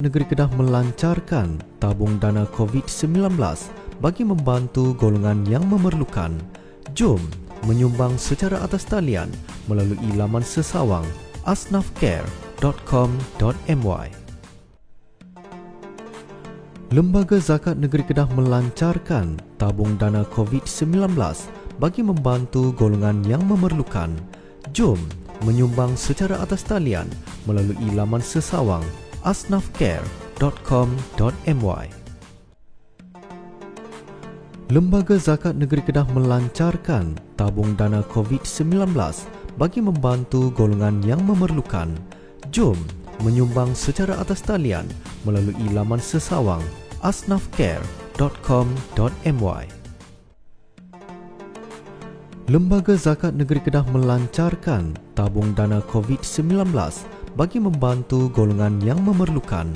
Negeri Kedah melancarkan tabung dana COVID-19 bagi membantu golongan yang memerlukan. Jom menyumbang secara atas talian melalui laman sesawang asnafcare.com.my. Lembaga Zakat Negeri Kedah melancarkan tabung dana COVID-19 bagi membantu golongan yang memerlukan. Jom menyumbang secara atas talian melalui laman sesawang asnafcare.com.my. Lembaga Zakat Negeri Kedah melancarkan tabung dana COVID-19 bagi membantu golongan yang memerlukan. Jom menyumbang secara atas talian melalui laman sesawang asnafcare.com.my. Lembaga Zakat Negeri Kedah melancarkan tabung dana COVID-19 bagi membantu golongan yang memerlukan.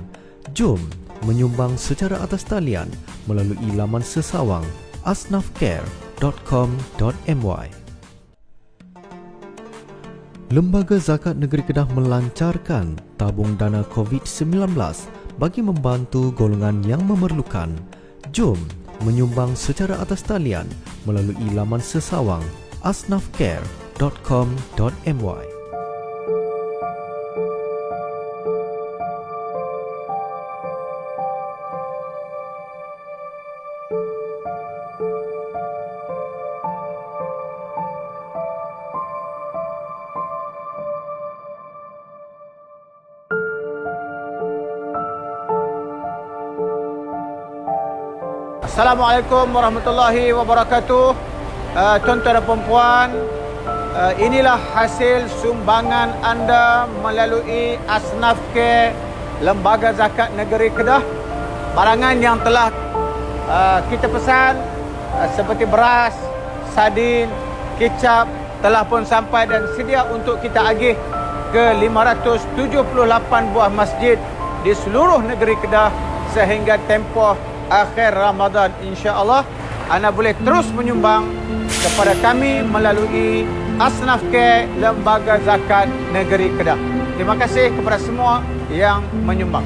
Jom menyumbang secara atas talian melalui laman sesawang asnafcare.com.my. Lembaga Zakat Negeri Kedah melancarkan tabung dana COVID-19 bagi membantu golongan yang memerlukan. Jom menyumbang secara atas talian melalui laman sesawang asnafcare.com.my. Assalamualaikum warahmatullahi wabarakatuh. Tuan-tuan dan puan-puan, inilah hasil sumbangan anda melalui Asnafcare Lembaga Zakat Negeri Kedah. Barangan yang telah kita pesan seperti beras, sardin, kicap telah pun sampai dan sedia untuk kita agih ke 578 buah masjid di seluruh negeri Kedah sehingga tempoh akhir Ramadan. InsyaAllah anda boleh terus menyumbang kepada kami melalui Asnafcare Lembaga Zakat Negeri Kedah. Terima kasih kepada semua yang menyumbang.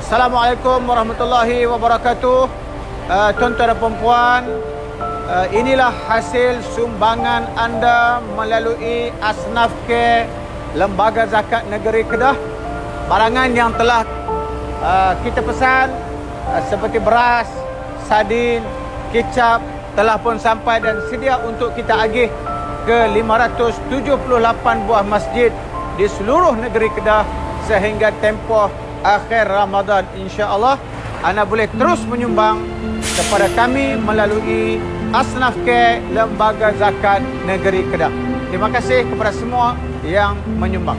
Assalamualaikum warahmatullahi wabarakatuh. Tuan-tuan dan puan-puan, inilah hasil sumbangan anda melalui Asnafcare Lembaga Zakat Negeri Kedah. Barangan yang telah kita pesan seperti beras, sardin, kicap telah pun sampai dan sedia untuk kita agih ke 578 buah masjid di seluruh negeri Kedah sehingga tempoh akhir Ramadan. InsyaAllah anda boleh terus menyumbang kepada kami melalui Asnafcare Lembaga Zakat Negeri Kedah. Terima kasih kepada semua yang menyumbang.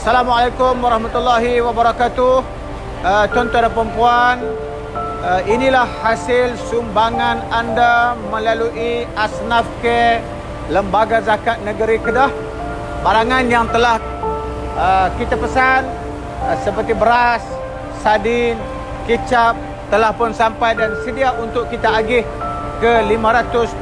Assalamualaikum warahmatullahi wabarakatuh. Tuan-tuan dan puan-puan, inilah hasil sumbangan anda melalui Asnafcare Lembaga Zakat Negeri Kedah. Barangan yang telah kita pesan seperti beras, sardin, kicap telah pun sampai dan sedia untuk kita agih ke 578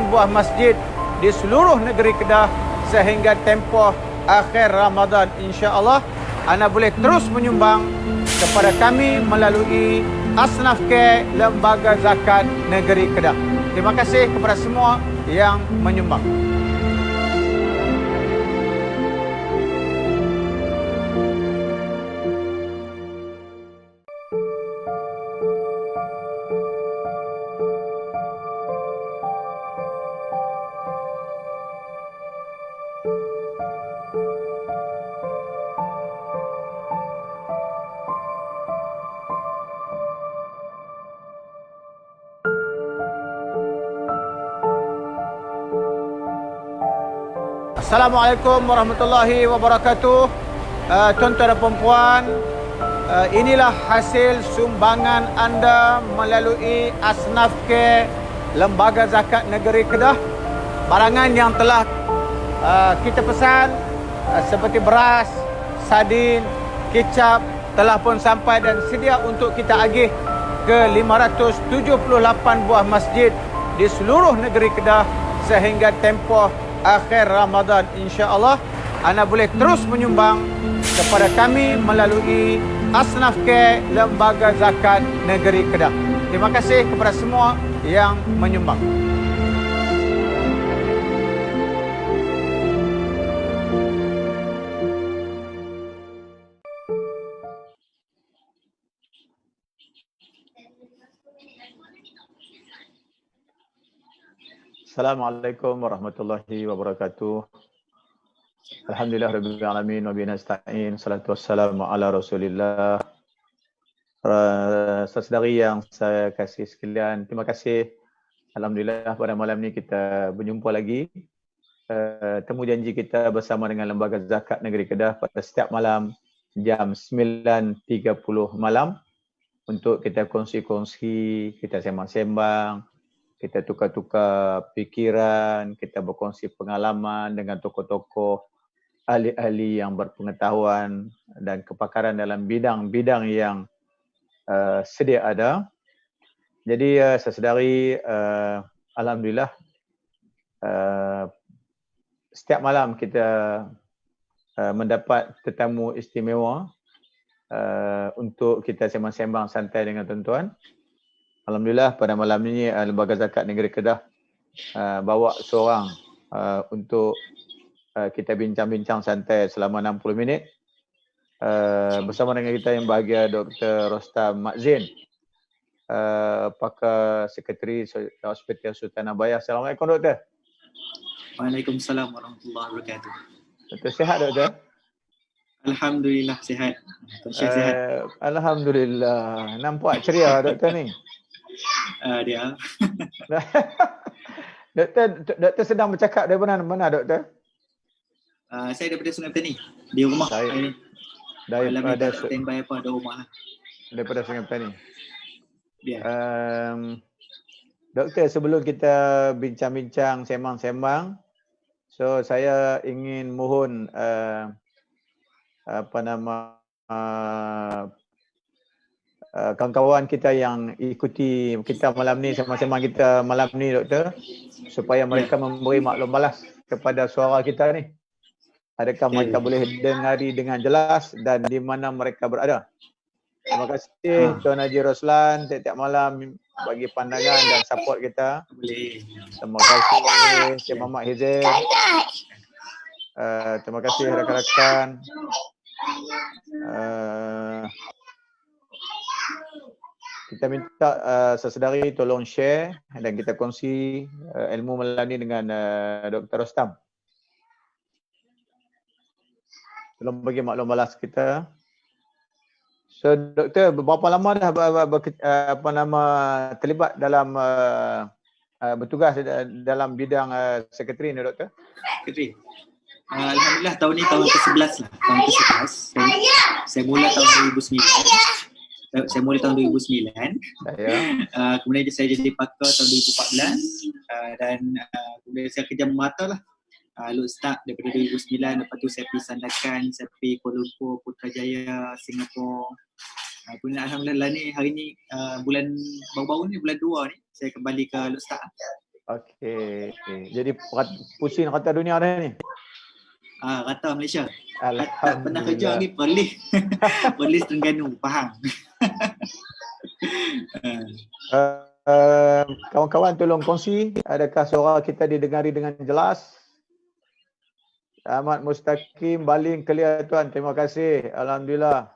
buah masjid di seluruh negeri Kedah sehingga tempoh akhir Ramadan. InsyaAllah anda boleh terus menyumbang kepada kami melalui Asnafcare Lembaga Zakat Negeri Kedah. Terima kasih kepada semua yang menyumbang. Assalamualaikum warahmatullahi wabarakatuh. Tuan-tuan dan puan-puan, inilah hasil sumbangan anda melalui Asnaf Care Lembaga Zakat Negeri Kedah. Barangan yang telah kita pesan seperti beras, sardin, kicap telah pun sampai dan sedia untuk kita agih ke 578 buah masjid di seluruh negeri Kedah sehingga tempoh akhir Ramadan. InsyaAllah anda boleh terus menyumbang kepada kami melalui Asnaf Care Lembaga Zakat Negeri Kedah. Terima kasih kepada semua yang menyumbang. Assalamualaikum warahmatullahi wabarakatuh. Alhamdulillah rabbil alamin wa bihi nasta'in. Salatu wassalamu ala Rasulillah. Saudari yang saya kasih sekalian, terima kasih. Alhamdulillah pada malam ni kita berjumpa lagi. Temu janji kita bersama dengan Lembaga Zakat Negeri Kedah pada setiap malam jam 9.30 malam untuk kita kongsi-kongsi, kita sembang-sembang, kita tukar-tukar fikiran, kita berkongsi pengalaman dengan tokoh-tokoh ahli-ahli yang berpengetahuan dan kepakaran dalam bidang-bidang yang sedia ada. Jadi saudari, alhamdulillah setiap malam kita mendapat tetamu istimewa untuk kita sembang-sembang santai dengan tuan-tuan. Alhamdulillah pada malam ini Lembaga Zakat Negeri Kedah bawa seorang untuk kita bincang-bincang santai selama 60 minit bersama dengan kita yang bahagia Dr. Rostam Makzin, pakar sekretari Hospital Sultan Abaya. Assalamualaikum doktor. Waalaikumsalam warahmatullahi wabarakatuh. Doktor sihat doktor? Alhamdulillah sihat. Tuan Syed sihat. Alhamdulillah. Nampak ceria doktor ni. Dia. Doktor sedang bercakap dari mana doktor? Saya daripada Sungai Petani. Di rumah. Saya daripada standby apa ada rumah lah. Daripada Sungai Petani. Ya. Doktor, sebelum kita bincang-bincang, sembang-sembang, so saya ingin mohon kawan-kawan kita yang ikuti kita malam ni, sembang-sembang kita malam ni doktor, supaya mereka memberi maklum balas kepada suara kita ni. Adakah mereka boleh dengari dengan jelas dan di mana mereka berada. Terima kasih Tuan Haji Roslan tiap-tiap malam bagi pandangan dan support kita. Boleh. Terima kasih Cik Muhammad Hizil. Terima kasih rakan-rakan. Kita minta sesedari tolong share dan kita kongsi ilmu malam ni dengan Dr. Rostam. Tolong bagi maklum balas kita. So doktor, berapa lama dah terlibat dalam bertugas dalam bidang sekretari ni doktor? Sekretari. Alhamdulillah tahun ni tahun ke-11 lah. Tahun ke-11. Saya mula tahun 2009. Saya mula tahun 2009. Kemudian saya jadi pakar tahun 2014 dan kemudian saya kerja memata lah. Start daripada 2009, lepas tu saya pergi Sandakan, saya pergi Kuala Lumpur, Putrajaya, Singapura. Kemudian alhamdulillah ni hari ni bulan baru-baru ni bulan 2 ni saya kembali ke Start. Okey. Jadi pusing rata dunia dah ni. Rata Malaysia. Alhamdulillah. Pernah kerja ni Perlis. Perlis Terengganu, Pahang. Kawan-kawan tolong kongsi, adakah suara kita didengari dengan jelas? Ahmad Mustaqim baling clear tuan, terima kasih. Alhamdulillah.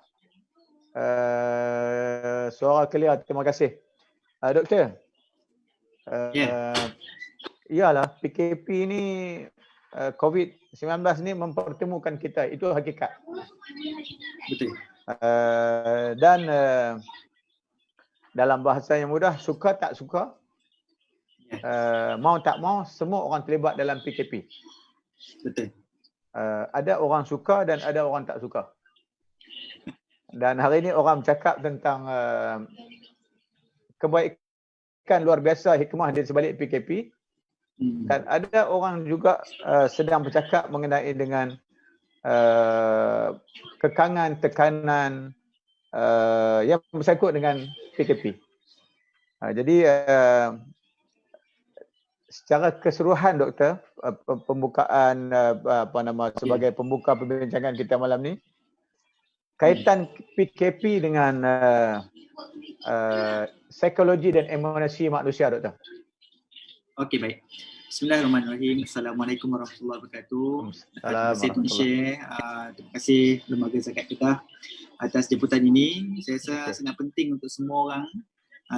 Suara clear, terima kasih. Doktor. Iyalah PKP ni COVID-19 ni mempertemukan kita, itu hakikat. Betul. Dan dalam bahasa yang mudah, suka tak suka, mau tak mau, semua orang terlibat dalam PKP. Betul. Ada orang suka dan ada orang tak suka. Dan hari ini orang bercakap tentang kebaikan luar biasa hikmah di sebalik PKP. Dan ada orang juga sedang bercakap mengenai dengan kekangan, tekanan yang bersangkut dengan PKP. Jadi secara keseluruhan doktor, pembukaan sebagai pembuka perbincangan kita malam ni, kaitan PKP dengan psikologi dan emosi manusia doktor. Okey, baik. Bismillahirrahmanirrahim. Assalamualaikum warahmatullahi wabarakatuh. Terima kasih Tuan Syekh. Terima kasih Lembaga Zakat kita atas jemputan ini. Saya rasa sangat penting untuk semua orang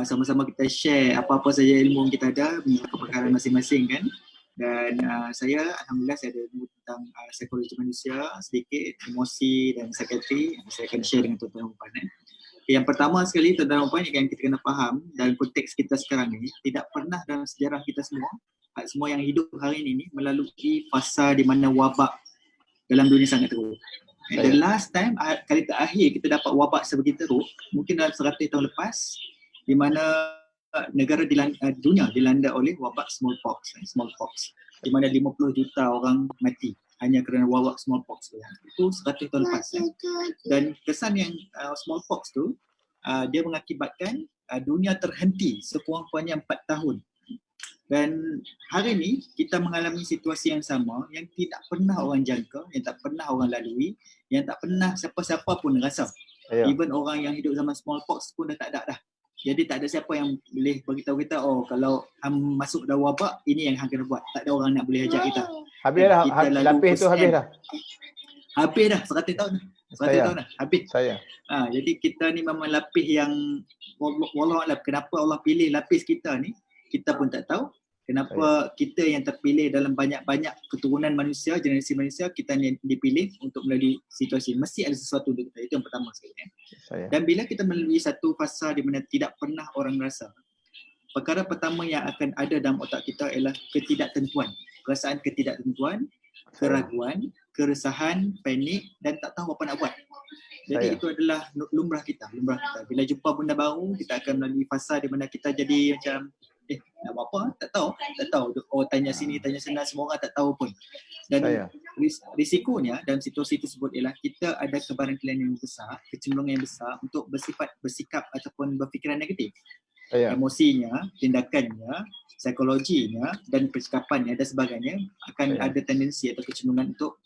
sama-sama kita share apa-apa saja ilmu yang kita ada, keperkaran masing-masing kan. Dan saya Alhamdulillah saya ada ilmu tentang psikologi manusia sedikit, emosi dan psikiatri. Saya akan share dengan tuan-tuan dan puan. Yang pertama sekali tuan-tuan dan puan yang kita kena faham dalam konteks kita sekarang ini, tidak pernah dalam sejarah kita semua yang hidup hari ini melalui fasa di mana wabak dalam dunia sangat teruk. The last time, kali terakhir kita dapat wabak sebegitu teruk mungkin dalam 100 tahun lepas, di mana negara dunia dilanda oleh wabak smallpox, di mana 50 juta orang mati hanya kerana wabak smallpox. Itu 100 tahun lepas. Dan kesan yang smallpox tu, dia mengakibatkan dunia terhenti sekurang-kurangnya 4 tahun. Dan hari ini kita mengalami situasi yang sama yang tidak pernah orang jangka, yang tak pernah orang lalui, yang tak pernah siapa-siapa pun rasa. Even orang yang hidup zaman smallpox pun dah tak ada dah. Jadi tak ada siapa yang boleh beritahu kita, oh kalau hang masuk dalam wabak, ini yang hang kena buat. Tak ada orang nak boleh ajak kita. Habis dah, lapis tu habis dah. Habis dah, 100 tahun dah. 100 tahun dah, habis. Jadi kita ni memang lapis yang, wallahualam, kenapa Allah pilih lapis kita ni, kita pun tak tahu. Kenapa kita yang terpilih dalam banyak-banyak keturunan manusia, generasi manusia, kita ni dipilih untuk melalui situasi. Mesti ada sesuatu untuk kita. Itu yang pertama sekali. Dan bila kita melalui satu fasa di mana tidak pernah orang rasa, perkara pertama yang akan ada dalam otak kita ialah ketidaktentuan. Perasaan ketidaktentuan, keraguan, keresahan, panik dan tak tahu apa nak buat. Jadi itu adalah lumrah kita. Bila jumpa benda baru, kita akan melalui fasa di mana kita jadi macam nak buat apa? Tak tahu. Oh, tanya sini, tanya sana, semua orang tak tahu pun. Dan risikonya dalam situasi tersebut ialah kita ada kebarangkalian yang besar, kecenderungan yang besar untuk bersikap ataupun berfikiran negatif. Emosinya, tindakannya, psikologinya dan percakapannya dan sebagainya akan ada tendensi atau kecenderungan untuk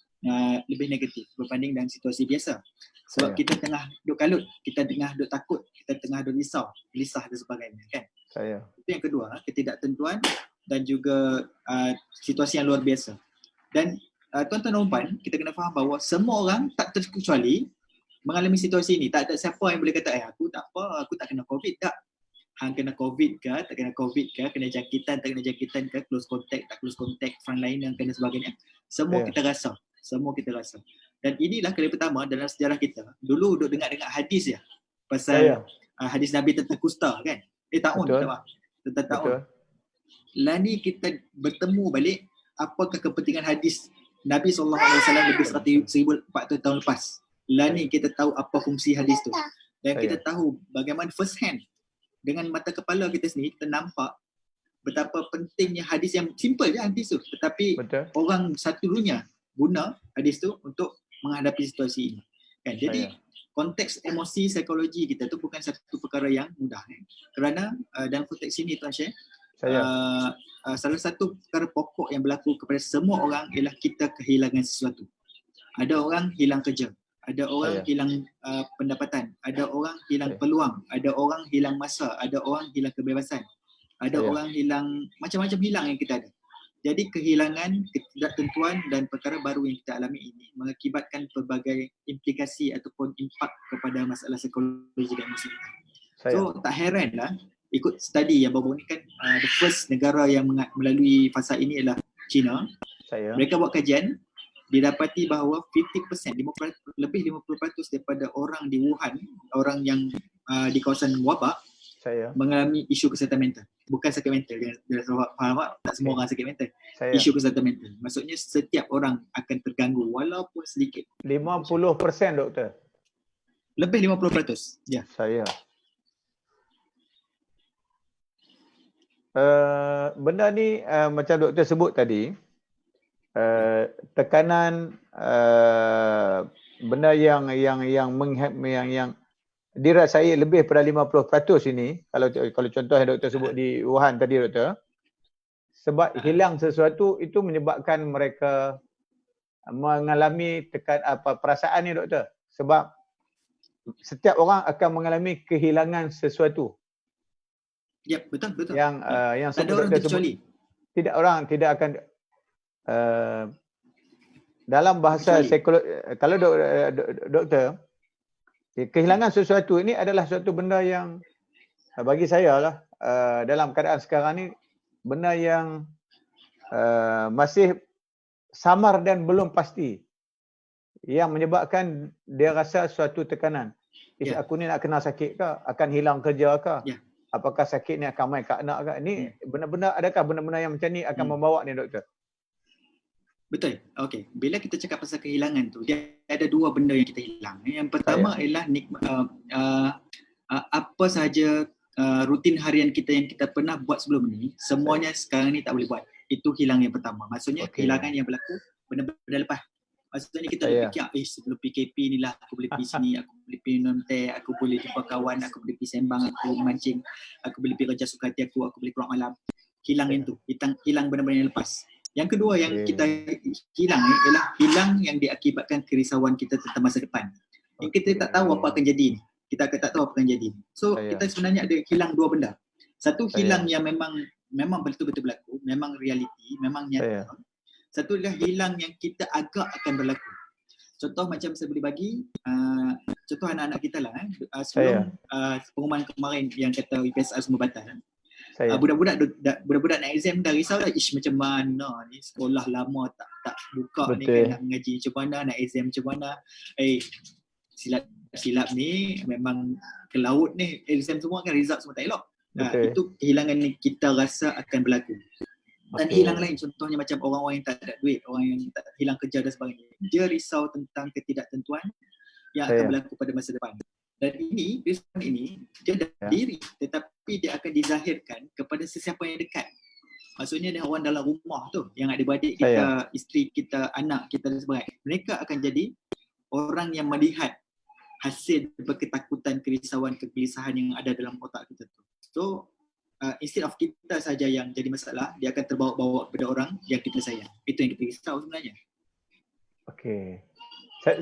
lebih negatif berbanding dengan situasi biasa. Sebab kita tengah duk kalut, kita tengah duk takut, kita tengah duk risau, gelisah dan sebagainya kan. Itu yang kedua, ketidaktentuan dan juga situasi yang luar biasa. Dan tuan-tuan dan puan, kita kena faham bahawa semua orang tak terkecuali mengalami situasi ini. Tak ada siapa yang boleh kata, aku tak apa, aku tak kena COVID. Tak. Hang kena COVID ke, tak kena COVID ke, kena jangkitan, tak kena jangkitan ke, close contact, tak close contact, frontliner dan sebagainya. Semua kita rasa. Dan inilah kali pertama dalam sejarah kita. Dulu duk dengar hadis je pasal hadis Nabi tentang kusta kan. Taun tentang taun. Lah ni kita bertemu balik apakah kepentingan hadis Nabi SAW lebih 1400 tahun lepas. Lah ni kita tahu apa fungsi hadis tu. Dan kita tahu bagaimana first hand dengan mata kepala kita sendiri kita nampak betapa pentingnya hadis yang simple je hadis tu. Tetapi orang satu dunia guna hadis tu untuk menghadapi situasi ini. Kan? Jadi konteks emosi psikologi kita tu bukan satu perkara yang mudah. Kerana dalam konteks ini Tuan Syekh, salah satu perkara pokok yang berlaku kepada semua orang ialah kita kehilangan sesuatu. Ada orang hilang kerja, ada orang hilang pendapatan, ada orang hilang peluang, ada orang hilang masa, ada orang hilang kebebasan, ada orang hilang, macam-macam hilang yang kita ada. Jadi kehilangan, ketidaktentuan dan perkara baru yang kita alami ini mengakibatkan pelbagai implikasi ataupun impak kepada masalah psikologi dan emosi kita. So tak heranlah ikut study yang baru ni kan, the first negara yang melalui fasa ini ialah China. Mereka buat kajian, didapati bahawa 50%, lebih 50% daripada orang di Wuhan, orang yang di kawasan wabak, mengalami isu kesihatan mental. Bukan sakit mental. Jangan faham tak? Tak semua orang sakit mental. Isu kesihatan mental. Maksudnya setiap orang akan terganggu walaupun sedikit. 50% doktor. Lebih 50%. Ya. Saya. Benda ni macam doktor sebut tadi, tekanan benda yang dirasai lebih pada 50% ini, kalau contoh yang doktor sebut di Wuhan tadi doktor, sebab hilang sesuatu itu menyebabkan mereka mengalami perasaan ni doktor. Sebab setiap orang akan mengalami kehilangan sesuatu. Ya, betul. Yang tak ada orang terkecuali. Tidak akan dalam bahasa psikologi, kalau doktor, kehilangan sesuatu ini adalah suatu benda yang bagi saya lah, dalam keadaan sekarang ni, benda yang masih samar dan belum pasti, yang menyebabkan dia rasa suatu tekanan. Aku ni nak kena sakit ke? Akan hilang kerja ke? Apakah sakit ni akan main kat anak ke? Ini benar-benar, adakah benda-benda yang macam ni akan membawa ni doktor? Betul. Okey. Bila kita cakap pasal kehilangan tu, dia ada dua benda yang kita hilang. Yang pertama ialah apa sahaja rutin harian kita yang kita pernah buat sebelum ni, semuanya sekarang ni tak boleh buat. Itu hilang yang pertama. Maksudnya kehilangan yang berlaku benda-benda lepas. Maksudnya kita dah fikir, sebelum PKP ni lah aku boleh pergi sini, aku boleh pergi minum teh, aku boleh jumpa kawan, aku boleh pergi sembang, aku mancing, aku boleh pergi kerja suka hati aku boleh keluar malam. Hilang itu. Hilang benda-benda yang lepas. Yang kedua yang kita hilang ialah hilang yang diakibatkan kerisauan kita tentang masa depan. Yang kita tak tahu apa akan jadi ni. Kita akan tak tahu apa akan jadi. So kita sebenarnya ada hilang dua benda. Satu hilang yang memang betul-betul berlaku, memang realiti, memang nyata. Satu adalah hilang yang kita agak akan berlaku. Contoh macam saya boleh bagi, contoh anak-anak kita lah. Sebelum pengumuman kemarin yang kata UPSR semua batal. Budak-budak nak exam dah risau dah, macam mana ni sekolah lama tak buka. Betul. Ni kan nak mengaji macam mana, nak exam macam mana. Silap ni memang ke laut ni, exam semua kan result semua tak elok. Itu kehilangan ni kita rasa akan berlaku. Dan hilang lain, contohnya macam orang-orang yang tak ada duit, orang yang tak hilang kerja dan sebagainya. Dia risau tentang ketidaktentuan yang akan berlaku pada masa depan. Dan risauan ini dia ada diri, tetapi dia akan dizahirkan kepada sesiapa yang dekat. Maksudnya dia orang dalam rumah tu, yang adik-beradik kita, isteri kita, anak kita dan sebagainya. Mereka akan jadi orang yang melihat hasil ketakutan, kerisauan, kegelisahan yang ada dalam otak kita tu. So instead of kita saja yang jadi masalah, dia akan terbawa-bawa kepada orang yang kita sayang. Itu yang kita risau sebenarnya. Okey.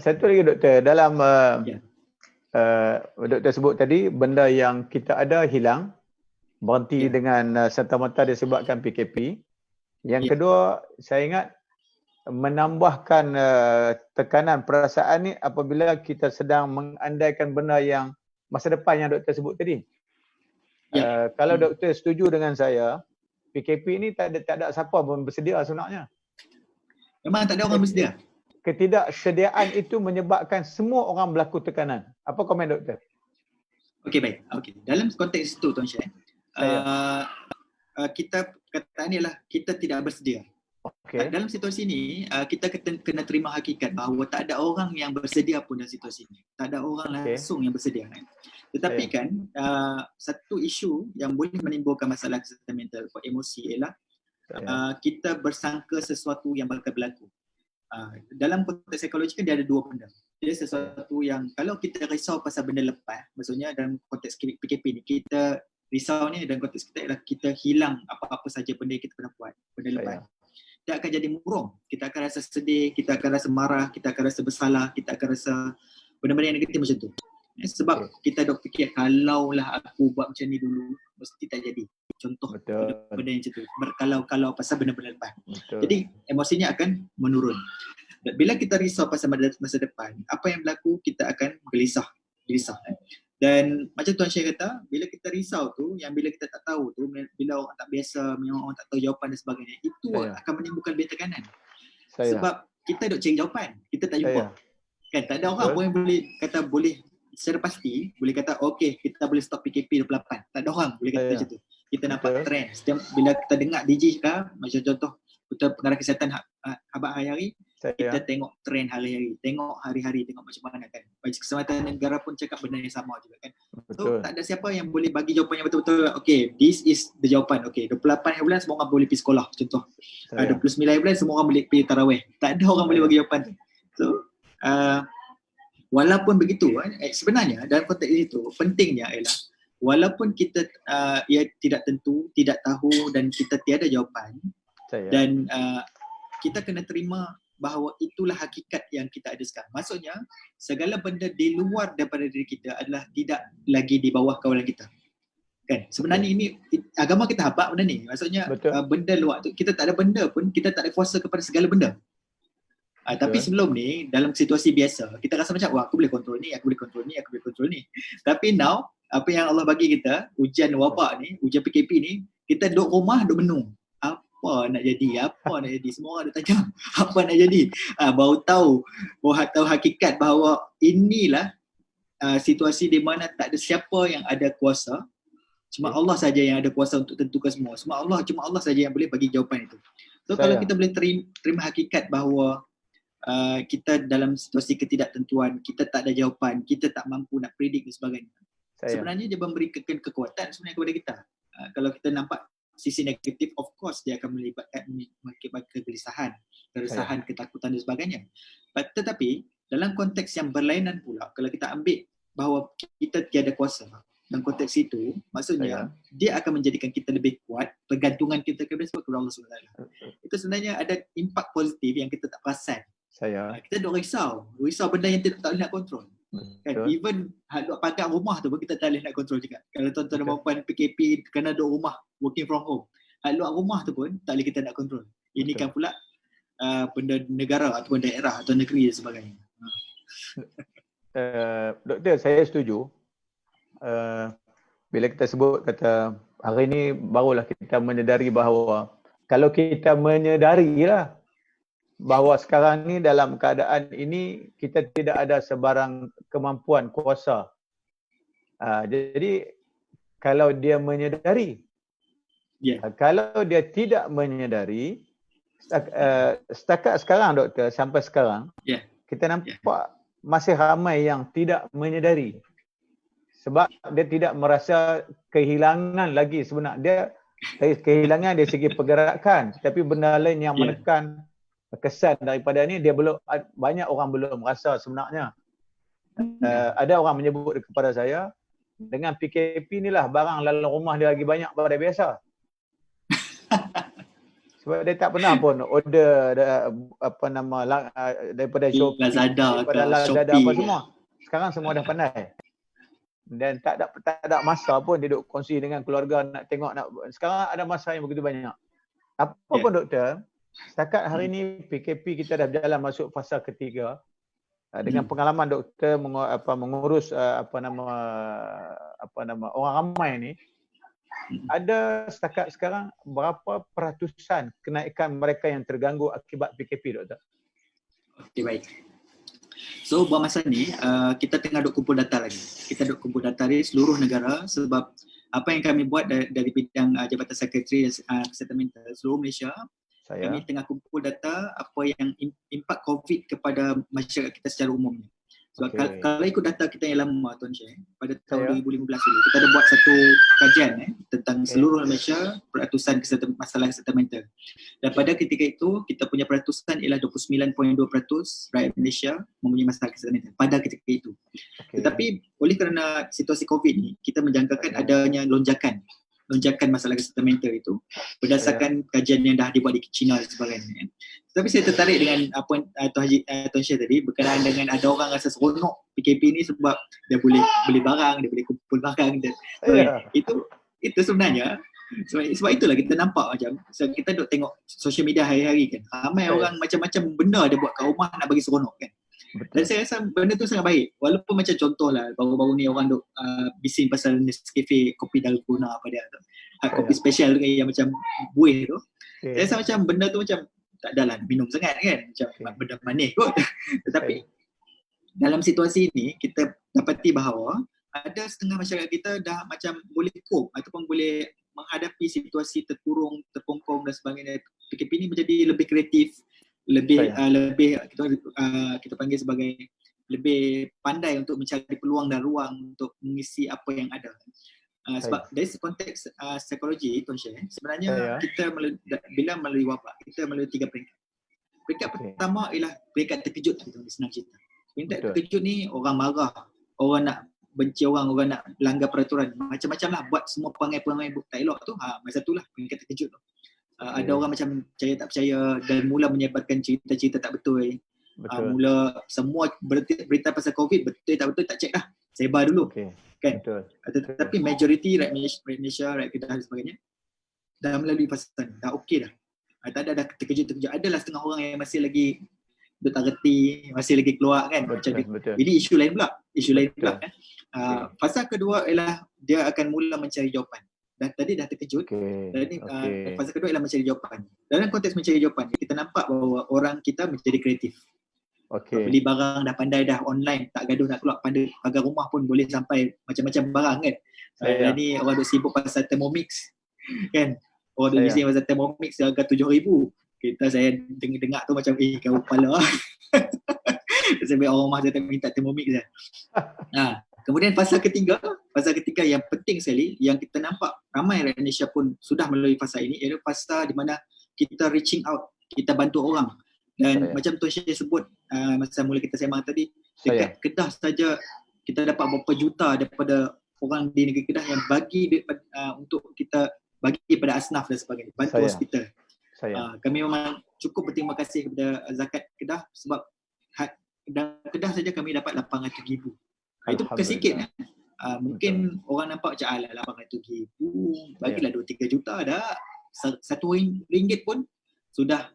Satu lagi doktor, dalam doktor sebut tadi, benda yang kita ada hilang, berhenti dengan serta-merta disebabkan PKP. Yang kedua, saya ingat menambahkan tekanan perasaan ni apabila kita sedang mengandaikan benda yang masa depan yang doktor sebut tadi. Kalau doktor setuju dengan saya, PKP ni tak ada siapa pun bersedia sebenarnya. Memang tak ada orang bersedia. Ketidaksediaan itu menyebabkan semua orang berlaku tekanan. Apa komen doktor? Okey, baik. Okey. Dalam konteks itu Tuan Syed, kita kata ni adalah kita tidak bersedia. Dalam situasi ini, kita kena terima hakikat bahawa tak ada orang yang bersedia pun dalam situasi ini. Tak ada orang langsung yang bersedia. Tetapi kan, satu isu yang boleh menimbulkan masalah kesihatan mental, emosi ialah kita bersangka sesuatu yang bakal berlaku. Dalam konteks psikologi kan dia ada dua benda. Dia sesuatu yang kalau kita risau pasal benda lepas, maksudnya dalam konteks PKP ni, kita risau ni dalam konteks kita ialah kita hilang apa-apa saja benda yang kita pernah buat, benda lepas. Kita akan jadi murung, kita akan rasa sedih, kita akan rasa marah, kita akan rasa bersalah, kita akan rasa benda-benda yang negatif macam tu. Sebab kita dok fikir kalaulah aku buat macam ni dulu, mesti tak jadi. Contoh benda yang macam tu, berkalau-kalau pasal benda-benda lepas. Jadi emosinya akan menurun. Bila kita risau pasal masa depan, apa yang berlaku, kita akan gelisah. Dan macam Tuan Syed kata, bila kita risau tu, yang bila kita tak tahu tu, bila orang tak biasa, memang orang tak tahu jawapan dan sebagainya, itu akan menimbulkan lebih tekanan. Sebab kita duk cari jawapan, kita tak jumpa. Kan tak ada orang pun yang boleh kata boleh secara pasti boleh kata okey kita boleh stop PKP 28. Tak ada orang boleh kata macam tu. Kita nampak trend. Setiap bila kita dengar DJ cakap, macam contoh Ketua Pengarah Kesihatan Abang hari-hari, kita tengok trend hari-hari, tengok hari-hari, tengok macam mana kan. Majlis Keselamatan Negara pun cakap benda yang sama juga kan. So tak ada siapa yang boleh bagi jawapan yang betul-betul, okay, this is the jawapan. Okay, 28 hari bulan semua orang boleh pergi sekolah contoh. 29 hari bulan semua orang boleh pergi tarawih. Tak ada orang boleh bagi jawapan tu. So walaupun begitu, sebenarnya dalam konteks itu pentingnya ialah walaupun kita ia tidak tentu, tidak tahu dan kita tiada jawapan, dan kita kena terima bahawa itulah hakikat yang kita ada sekarang. Maksudnya segala benda di luar daripada diri kita adalah tidak lagi di bawah kawalan kita. Kan? Sebenarnya ini agama kita habaq benda ni. Maksudnya benda luar tu kita tak ada benda pun, kita tak ada kuasa kepada segala benda. Tapi sebelum ni dalam situasi biasa kita rasa macam wah aku boleh kontrol ni, aku boleh kontrol ni, aku boleh kontrol ni. Tapi now apa yang Allah bagi kita, ujian wabak ni, ujian PKP ni, kita duduk rumah duduk menung. Apa nak jadi? Apa nak jadi? Semua orang ada tanya apa nak jadi. Baru tahu hakikat bahawa inilah situasi di mana tak ada siapa yang ada kuasa. Cuma Allah saja yang ada kuasa untuk tentukan semua. Cuma Allah saja yang boleh bagi jawapan itu. So kalau kita boleh terima hakikat bahawa kita dalam situasi ketidaktentuan, kita tak ada jawapan, kita tak mampu nak predict dan sebagainya. Sebenarnya dia memberikan kekuatan sebenarnya kepada kita. Kalau kita nampak sisi negatif, of course dia akan mengakibatkan kegelisahan, keresahan, ketakutan dan sebagainya. Tetapi dalam konteks yang berlainan pula, kalau kita ambil bahawa kita tiada kuasa dalam konteks itu, maksudnya dia akan menjadikan kita lebih kuat, pergantungan kita kepada Allah SWT. Itu sebenarnya ada impak positif yang kita tak perasan. Kita duk risau benda yang tidak boleh nak kontrol. Kan? Even duk pakai rumah tu pun kita tak boleh nak kontrol juga. Kalau tuan-tuan dan puan PKP kena duduk rumah, working from home, luar rumah tu pun tak boleh kita nak kontrol. Ini kan pula benda negara ataupun daerah atau negeri dan sebagainya. Doktor, saya setuju. Bila kita sebut kata hari ini barulah kita menyedari bahawa kalau kita menyedarilah bahawa sekarang ni dalam keadaan ini kita tidak ada sebarang kemampuan kuasa. Jadi kalau dia menyedari, kalau dia tidak menyedari, setakat sekarang doktor, sampai sekarang kita nampak masih ramai yang tidak menyedari. Sebab dia tidak merasa kehilangan lagi sebenarnya. Dia kehilangan dari segi pergerakan, tapi benda lain yang menekan kesan daripada ni dia belum, banyak orang belum rasa sebenarnya. Ada orang menyebut kepada saya, dengan PKP ni lah barang dalam rumah dia lagi banyak daripada biasa. Sebab dia tak pernah pun order daripada Shopee, Lazada, Lazada Shopee, apa semua. Sekarang semua dah pandai. Dan tak ada masa pun dia duk kongsi dengan keluarga nak tengok sekarang ada masa yang begitu banyak. Apa pun doktor, setakat hari ini PKP kita dah berjalan masuk fasa ketiga. Dengan pengalaman doktor mengurus orang ramai ni, ada setakat sekarang berapa peratusan kenaikan mereka yang terganggu akibat PKP doktor? Okey, baik. So buat masa ni kita tengah duk kumpul data lagi. Kita duk kumpul data dari seluruh negara sebab apa yang kami buat dari bidang Jabatan Sekretari Kesihatan Mental seluruh Malaysia, kami tengah kumpul data apa yang impak COVID kepada masyarakat kita secara umumnya. Sebab kalau ikut data kita yang lama Tuan Syekh, pada tahun 2015 dulu, kita ada buat satu kajian tentang seluruh Malaysia peratusan masalah kesihatan mental. Dan pada ketika itu, kita punya peratusan ialah 29.2% rakyat Malaysia mempunyai masalah kesihatan mental pada ketika itu. Tetapi oleh kerana situasi COVID ni, kita menjangkakan adanya lonjakan masalah kesihatan mental itu berdasarkan kajian yang dah dibuat di China dan sebagainya. Tapi saya tertarik dengan apa Tuan Syekh tadi berkenaan dengan ada orang rasa seronok PKP ni sebab dia boleh beli barang, dia boleh kumpul barang dan itu sebenarnya sebab itulah kita nampak macam kita duk tengok social media hari-hari kan, ramai orang macam-macam benda dia buat kat rumah nak bagi seronok kan. Dan saya rasa benda tu sangat baik. Walaupun macam contohlah baru-baru ni orang duk bising pasal Nescafe kopi dalgona apa dia tu. Kopi special yang macam buih tu. Saya rasa macam benda tu macam tak adalah minum sangat kan. Macam benda manis kot. Tetapi dalam situasi ni kita dapati bahawa ada setengah masyarakat kita dah macam boleh cope ataupun boleh menghadapi situasi terkurung, terkongkong dan sebagainya. PKP ni menjadi lebih kreatif, lebih kita panggil sebagai lebih pandai untuk mencari peluang dan ruang untuk mengisi apa yang ada. Sebab dari konteks psikologi, Tuan Syed, sebenarnya kita bila melalui wabak, kita melalui 3 peringkat. Peringkat pertama ialah peringkat terkejut, kita senang cerita. Peringkat terkejut ni orang marah, orang nak benci orang nak langgar peraturan, macam-macam lah, buat semua perangai-perangai tak elok tu. Masa tu lah peringkat terkejut tu. Ada orang macam percaya tak percaya dan mula menyebarkan cerita-cerita tak betul. Mula semua berita pasal COVID betul tak betul tak cek dah, sebar dulu. Kan? Tetapi majoriti rakyat Malaysia, rakyat Kedah dan sebagainya dah melalui fasa ni, dah okey dah. Tak ada dah terkejut. Adalah setengah orang yang masih lagi tak reti, masih lagi keluar kan. Betul. Ini isu lain pula. Kan. Fasa kedua ialah dia akan mula mencari jawapan. Tadi dah terkejut. Dan ini fasa kedua ialah mencari jawapan. Dalam konteks mencari jawapan, kita nampak bahawa orang kita menjadi kreatif. Beli barang dah pandai dah online, tak gaduh nak keluar pagar rumah pun boleh sampai macam-macam barang kan. Ni orang duk sibuk pasal Thermomix kan. Orang duk bising pasal Thermomix harga 7,000. Saya dengar tu macam kau kepala. Sebab orang rumah saya tak minta Thermomix lah. Kemudian fasa ketiga yang penting sekali, yang kita nampak ramai rakyat Malaysia pun sudah melalui fasa ini, iaitu fasa di mana kita reaching out, kita bantu orang. Dan macam Tuan Syed sebut masa mula kita sembang tadi, dekat Kedah saja kita dapat berapa juta daripada orang di negeri Kedah yang bagi duit untuk kita bagi pada asnaf dan sebagainya, bantu hospital. Kami memang cukup berterima kasih kepada Zakat Kedah sebab dalam Kedah saja kami dapat 800,000. Itu bukan sikit kan. Mungkin orang nampak macam 800,000, bagilah 2-3 juta dah. RM1 pun sudah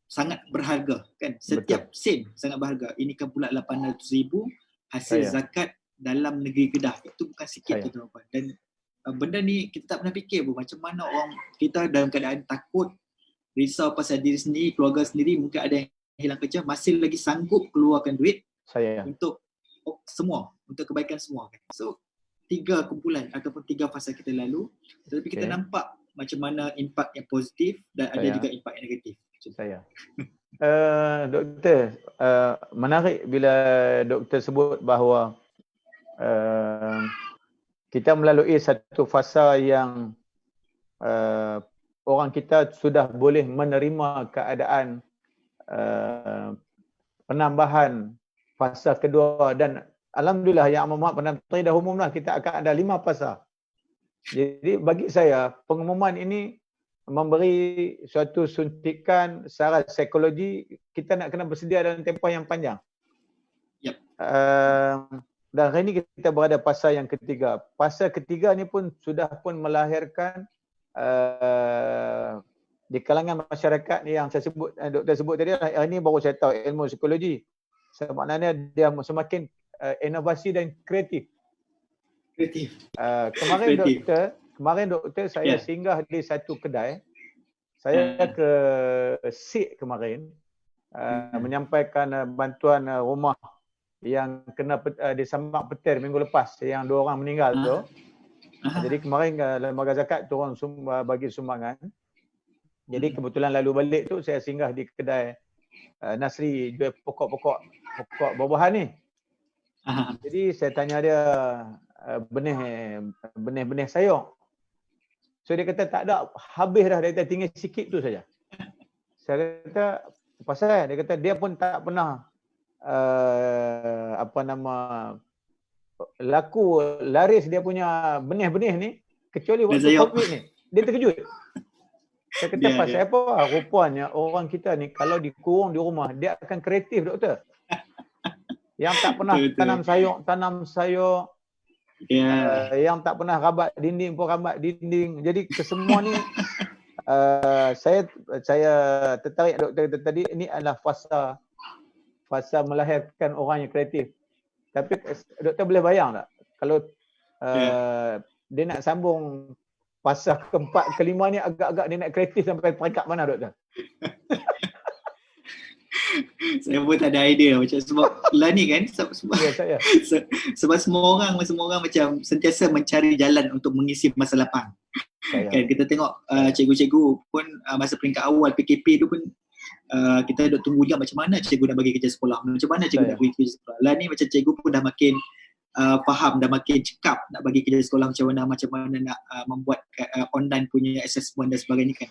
sangat berharga kan. Setiap sen sangat berharga. Ini kan pula 800,000 hasil zakat dalam negeri Kedah. Itu bukan sikit tu tuan-tuan. Dan benda ni kita tak pernah fikir pun macam mana orang kita dalam keadaan takut, risau pasal diri sendiri, keluarga sendiri, mungkin ada yang hilang kerja, masih lagi sanggup keluarkan duit untuk semua, untuk kebaikan semua. So 3 kumpulan ataupun 3 fasa kita lalu, tetapi kita nampak macam mana impak yang positif dan ada juga impak yang negatif. Doktor, menarik bila doktor sebut bahawa kita melalui satu fasa yang orang kita sudah boleh menerima keadaan penambahan fasa kedua, dan alhamdulillah yang amat penantri dah umumlah kita akan ada 5 fasa. Jadi bagi saya pengumuman ini memberi suatu suntikan secara psikologi, kita nak kena bersedia dalam tempoh yang panjang. Dan hari ini kita berada fasa yang ketiga. Fasa ketiga ni pun sudah pun melahirkan di kalangan masyarakat ni yang saya sebut, doktor sebut tadi, hari ini baru saya tahu ilmu psikologi. Maknanya dia semakin inovasi dan kreatif. Kemarin doktor saya singgah di satu kedai. Saya ke Sik kemarin menyampaikan bantuan rumah yang kena disambak petir minggu lepas, yang 2 orang meninggal tu. Jadi kemarin lembaga zakat turun bagi sumbangan. Jadi kebetulan lalu balik tu saya singgah di kedai Nasri jual pokok-pokok buah-buahan ni. Jadi saya tanya dia benih sayur. So dia kata tak ada, habis dah, dia kata tinggal sikit tu saja. Saya kata pasal dia kata dia pun tak pernah laris dia punya benih-benih ni kecuali waktu COVID ni. Dia terkejut. Saya kata pasal apa? Rupanya orang kita ni kalau dikurung di rumah, dia akan kreatif, doktor. Yang tak pernah tanam sayur, yang tak pernah rabat dinding pun rabat dinding. Jadi kesemua ni saya tertarik doktor tadi, ini adalah fasa melahirkan orang yang kreatif. Tapi doktor boleh bayang tak kalau dia nak sambung fasa keempat, kelima ni agak-agak dia nak kreatif sampai peringkat mana, doktor? Saya pun tak ada idea macam sebab lah ni kan sebab, Ya, saya. sebab semua orang macam sentiasa mencari jalan untuk mengisi masa lapang. Saya. Kan kita tengok cikgu-cikgu pun masa peringkat awal PKP tu pun kita duk tunggu juga macam mana cikgu nak bagi kerja sekolah, macam mana cikgu nak bagi kerja sekolah. Lah ni macam cikgu pun dah makin faham, dah makin cekap nak bagi kerja sekolah macam mana nak membuat online punya assessment dan sebagainya kan.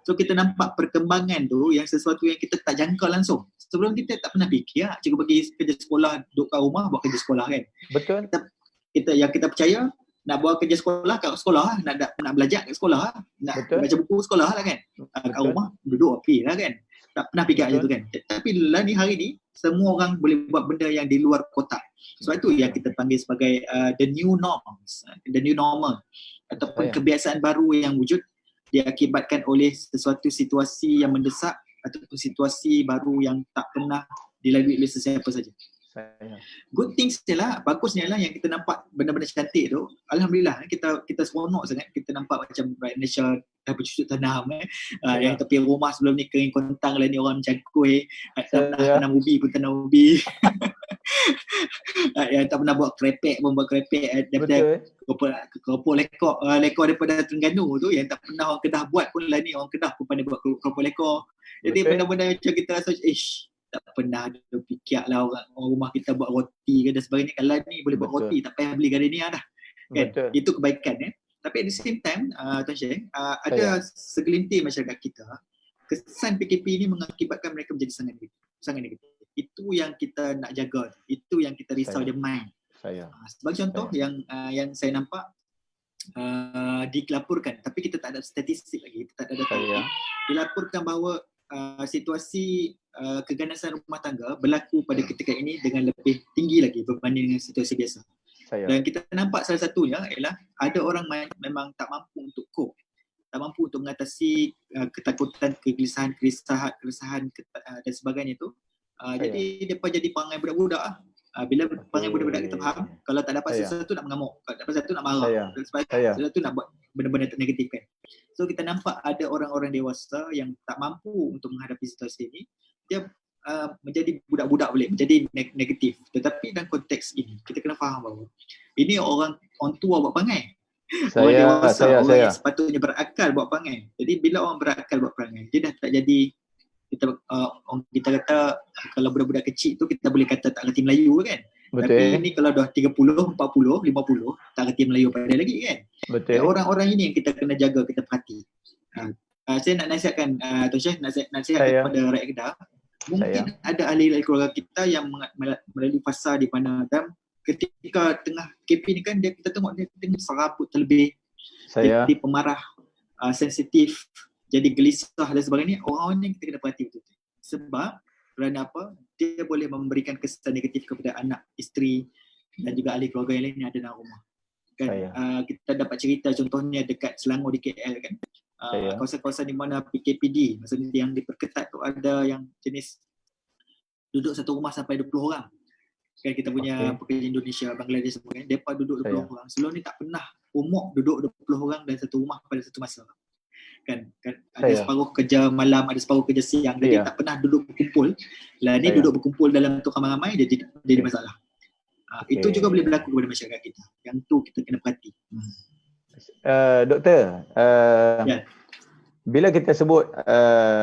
So kita nampak perkembangan tu yang sesuatu yang kita tak jangka langsung. Sebelum kita tak pernah fikir cikgu bagi kerja sekolah duduk kat rumah buat kerja sekolah kan. Betul. Kita percaya nak buat kerja sekolah kat sekolah lah, nak belajar kat sekolah lah, nak baca buku sekolah lah kan. Kat rumah duduk api lah kan. Tak pernah fikir macam tu kan. Tapi lah ni hari ni semua orang boleh buat benda yang di luar kotak. Sebab itu yang kita panggil sebagai the new norms, the new normal ataupun kebiasaan baru yang wujud diakibatkan oleh sesuatu situasi yang mendesak ataupun situasi baru yang tak pernah dilalui oleh sesiapa saja. Good things lah, bagusnya lah yang kita nampak benda-benda cantik tu. Alhamdulillah kita seronok sangat kita nampak macam rakyat Malaysia dah bercucuk tanam yang tepi rumah sebelum ni kering kontang lah ni orang macam kuih, tak pernah tanam ubi pun tanam ubi. Yang tak pernah buat krepek pun buat krepek daripada keropok lekor daripada Terengganu tu yang tak pernah orang Kedah buat pun lah ni orang Kedah pun pandai buat keropok lekor. Jadi benda-benda macam kita rasa tak pernah ada fikir lah orang rumah kita buat roti ke dan sebagainya. Kalau ni boleh buat roti tak payah beli gardenia dah kan. Itu kebaikan Tapi at the same time Tuan Syekh, ada segelintir masyarakat kita kesan PKP ni mengakibatkan mereka menjadi sangat negatif. Itu yang kita nak jaga, itu yang kita risau dia main. Sebagai contoh yang saya nampak dilaporkan, tapi kita tak ada statistik lagi, kita tak ada data. Dilaporkan bahawa situasi keganasan rumah tangga berlaku pada ketika ini dengan lebih tinggi lagi berbanding dengan situasi biasa. Dan kita nampak salah satunya ialah ada orang memang tak mampu untuk cope, tak mampu untuk mengatasi ketakutan, keresahan dan sebagainya itu. Jadi mereka jadi perangai budak-budak lah. Bila perangai budak-budak kita faham, kalau tak dapat sesuatu nak mengamuk, kalau tak dapat sesuatu nak marah, sesuatu nak buat benda-benda negatif kan. So kita nampak ada orang-orang dewasa yang tak mampu untuk menghadapi situasi ini, dia menjadi budak-budak boleh, menjadi negatif. Tetapi dalam konteks ini, kita kena faham bahawa ini orang tua buat perangai. Orang dewasa, orang yang sepatutnya berakal buat perangai. Jadi bila orang berakal buat perangai, dia dah tak jadi kita kata kalau budak-budak kecil tu kita boleh kata tak reti Melayu kan. Tapi ini kalau dah 30, 40, 50 tak reti Melayu pada lagi kan. Orang-orang ini yang kita kena jaga, kita perhati. Saya nak nasihatkan Tuan Syekh, nasihat kepada rakyat Kedah. Mungkin ada ahli-ahli keluarga kita yang melalui fasa di mana Adam ketika tengah KP ni kan kita tengok dia serabut terlebih, jadi pemarah, sensitif, jadi gelisah dan sebagainya. Orang-orang ni kita kena perhati betul-betul. Sebab kerana apa? Dia boleh memberikan kesan negatif kepada anak, isteri dan juga ahli keluarga yang lain yang ada dalam rumah. Kan? Kita dapat cerita contohnya dekat Selangor di KL kan. Kawasan-kawasan di mana PKPD, maksudnya yang diperketat tu ada yang jenis duduk satu rumah sampai 20 orang. Kan kita punya pekerja Indonesia, Bangladesh semua kan. Mereka duduk 20 orang. Sebelum ni tak pernah umum duduk 20 orang dalam satu rumah pada satu masa. Kan ada separuh kerja malam, ada separuh kerja siang, jadi tak pernah duduk berkumpul. Lah ni duduk berkumpul dalam tu ramai-ramai jadi masalah. Itu juga boleh berlaku kepada masyarakat kita. Yang tu kita kena perhati. Doktor, bila kita sebut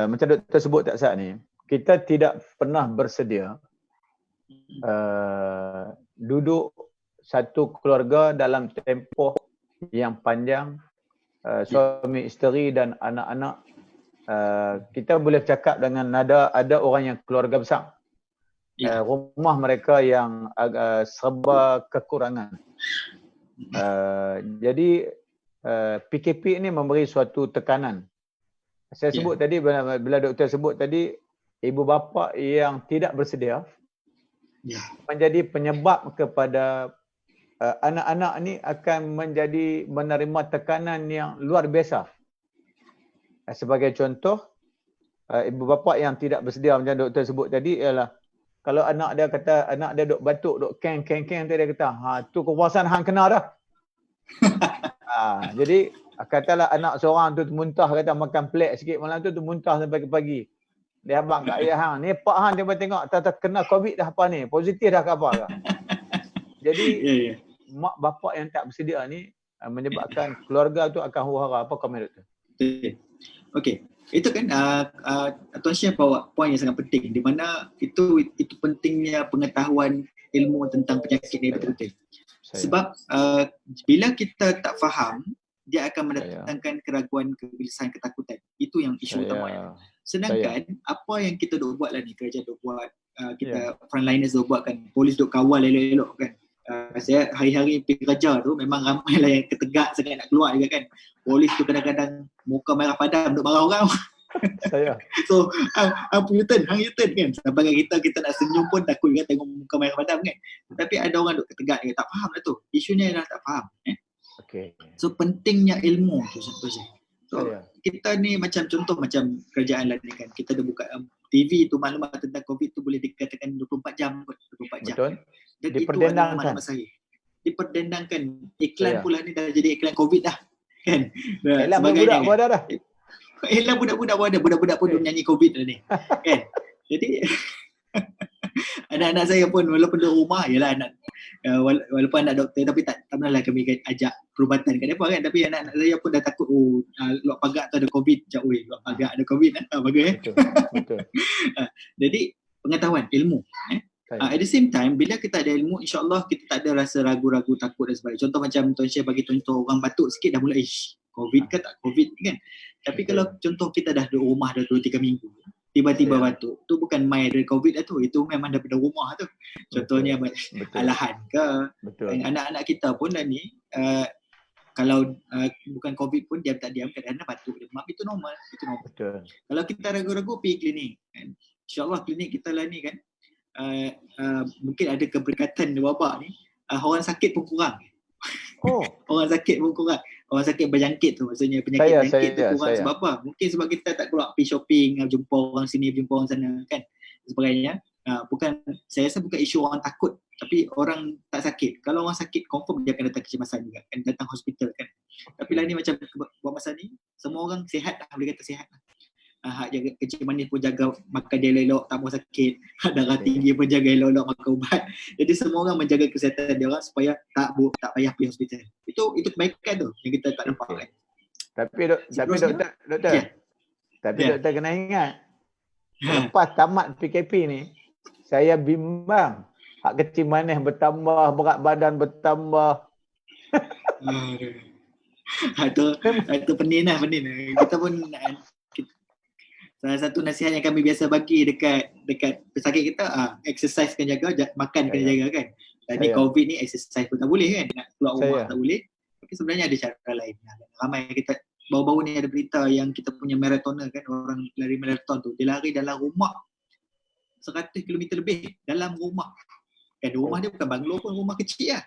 macam doktor sebut tak saat ni, kita tidak pernah bersedia duduk satu keluarga dalam tempoh yang panjang. Suami, isteri dan anak-anak, kita boleh cakap dengan nada ada orang yang keluarga besar, rumah mereka yang serba kekurangan. Jadi PKP ini memberi suatu tekanan. Saya sebut tadi, bila doktor sebut tadi, ibu bapa yang tidak bersedia menjadi penyebab kepada anak-anak ni akan menerima tekanan yang luar biasa. Sebagai contoh, ibu bapa yang tidak bersedia macam doktor sebut tadi ialah kalau anak dia kata anak dia duk batuk, duk keng tu dia kata, tu kekuasaan hang kena dah. Jadi katalah anak seorang tu muntah, kata makan pelik sikit malam tu muntah sampai ke pagi. Dia abang kat ayah hang, ni pak hang cuba tengok kena COVID dah apa ni, positif dah ke apa ke. Jadi Ya. mak bapak yang tak bersedia ni menyebabkan keluarga tu akan huru-hara. Apa komen doktor? Okey. Itu kan Tuan Syah bawa poin yang sangat penting di mana itu pentingnya pengetahuan ilmu tentang penyakit ni betul-betul. Sebab bila kita tak faham, dia akan mendatangkan keraguan, kegelisahan, ketakutan. Itu yang isu utamanya. Sedangkan apa yang kita duk buat lah ni, kerajaan duk buat, kita frontliners duk buat kan, polis duk kawal elok-elok kan. Saya hari-hari pergi kerja tu memang ramai lah yang ketegak sangat nak keluar juga kan. Polis tu kadang-kadang muka merah padam duk marah orang. Saya. So, hang U-turn kan. Sampai kita nak senyum pun takut kan tengok muka merah padam kan. Tapi ada orang duk ketegak dia tak faham lah tu. Isunya adalah tak faham. Okay. So pentingnya ilmu tu contohnya. So kita ni macam contoh macam kerajaan lah ni kan. Kita dah buka TV tu maklumat tentang COVID tu boleh dikatakan 24 jam kot. 24 jam. Betul. Dan diperdendangkan. Diperdendangkan. Iklan pula ni dah jadi iklan COVID dah. Kan? Iklan budak pun ada dah. Iklan budak-budak pun ada. Budak-budak pun menyanyi COVID dah ni. Kan? Jadi anak-anak saya pun walaupun duduk rumah, yalah anak walaupun anak doktor tapi tak pernahlah kami ajak perubatan kat mereka kan. Tapi anak-anak saya pun dah takut luar pagar tu ada COVID. Macam luar pagar ada COVID bagus Betul. Jadi pengetahuan, ilmu at the same time, bila kita ada ilmu, insyaAllah kita tak ada rasa ragu-ragu, takut dan sebagainya. Contoh macam Tuan Syed bagi contoh orang batuk sikit dah mula COVID ke tak COVID kan. Tapi kalau contoh kita dah duduk rumah dah 2-3 minggu, tiba-tiba batuk, tu bukan main dari COVID dah tu, itu memang daripada rumah tu. Contohnya alahan ke. Anak-anak kita pun dah ni kalau bukan COVID pun diam tak diam kadang-kadang batuk demam, itu normal. Betul. Kalau kita ragu-ragu pergi klinik kan. InsyaAllah klinik kita lah ni kan mungkin ada keberkatan wabak ni, orang sakit pun kurang. Orang sakit pun kurang. Orang sakit berjangkit tu, maksudnya penyakit tu kurang. Sebab apa? Mungkin sebab kita tak keluar pergi shopping, jumpa orang sini, jumpa orang sana kan, sebagainya. Bukan, saya rasa bukan isu orang takut, tapi orang tak sakit. Kalau orang sakit confirm dia akan datang kecemasan juga kan, datang hospital kan. Tapi lah ni macam buat masa ni semua orang sihat lah, boleh kata sihat lah. Hak jaga kecil manis pun jaga makan dia elok, tak mau sakit. Darah tinggi pun jaga elok makan ubat. Jadi semua orang menjaga kesihatan dia orang supaya tak payah pergi hospital. Itu kebaikan tu yang kita tak nampak kan. Tapi doktor kena ingat, lepas tamat PKP ni saya bimbang hak kecil manis bertambah, berat badan bertambah. Itu pening. Kita pun salah satu nasihat yang kami biasa bagi dekat pesakit kita, exercise kan jaga, makan kena jaga kan. Tadi COVID ni exercise pun tak boleh kan, nak keluar rumah tak boleh. Tapi sebenarnya ada cara lain. Ramai kita baru-baru ni ada berita yang kita punya marathoner kan, orang lari marathon tu, dia lari dalam rumah 100 km lebih dalam rumah. Kan rumah dia bukan banglo pun, rumah kecil lah.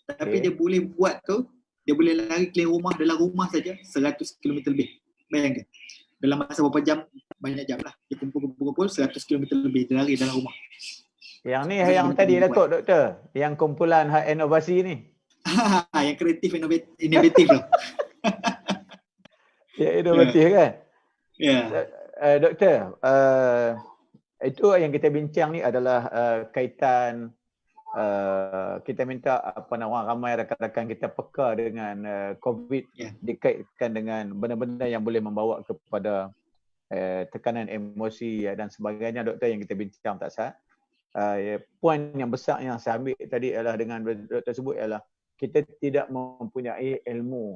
Tapi dia boleh buat tu, dia boleh lari keliling rumah dalam rumah saja 100 km lebih. Bayangkan. Dalam masa berapa jam, banyak jam lah. Dia kumpul 100 km lebih, dia lari dalam rumah. Yang ni yang tadi Datuk doktor, yang kumpulan hak inovasi ni. Yang kreatif, inovatif lah. Ya, inovatif kan? Ya. Doktor, itu yang kita bincang ni adalah kaitan kita minta ramai rakan-rakan kita peka dengan COVID, dikaitkan dengan benda-benda yang boleh membawa kepada tekanan emosi dan sebagainya, doktor, yang kita bincang tak sah. Poin yang besar yang saya ambil tadi adalah dengan doktor sebut ialah kita tidak mempunyai ilmu.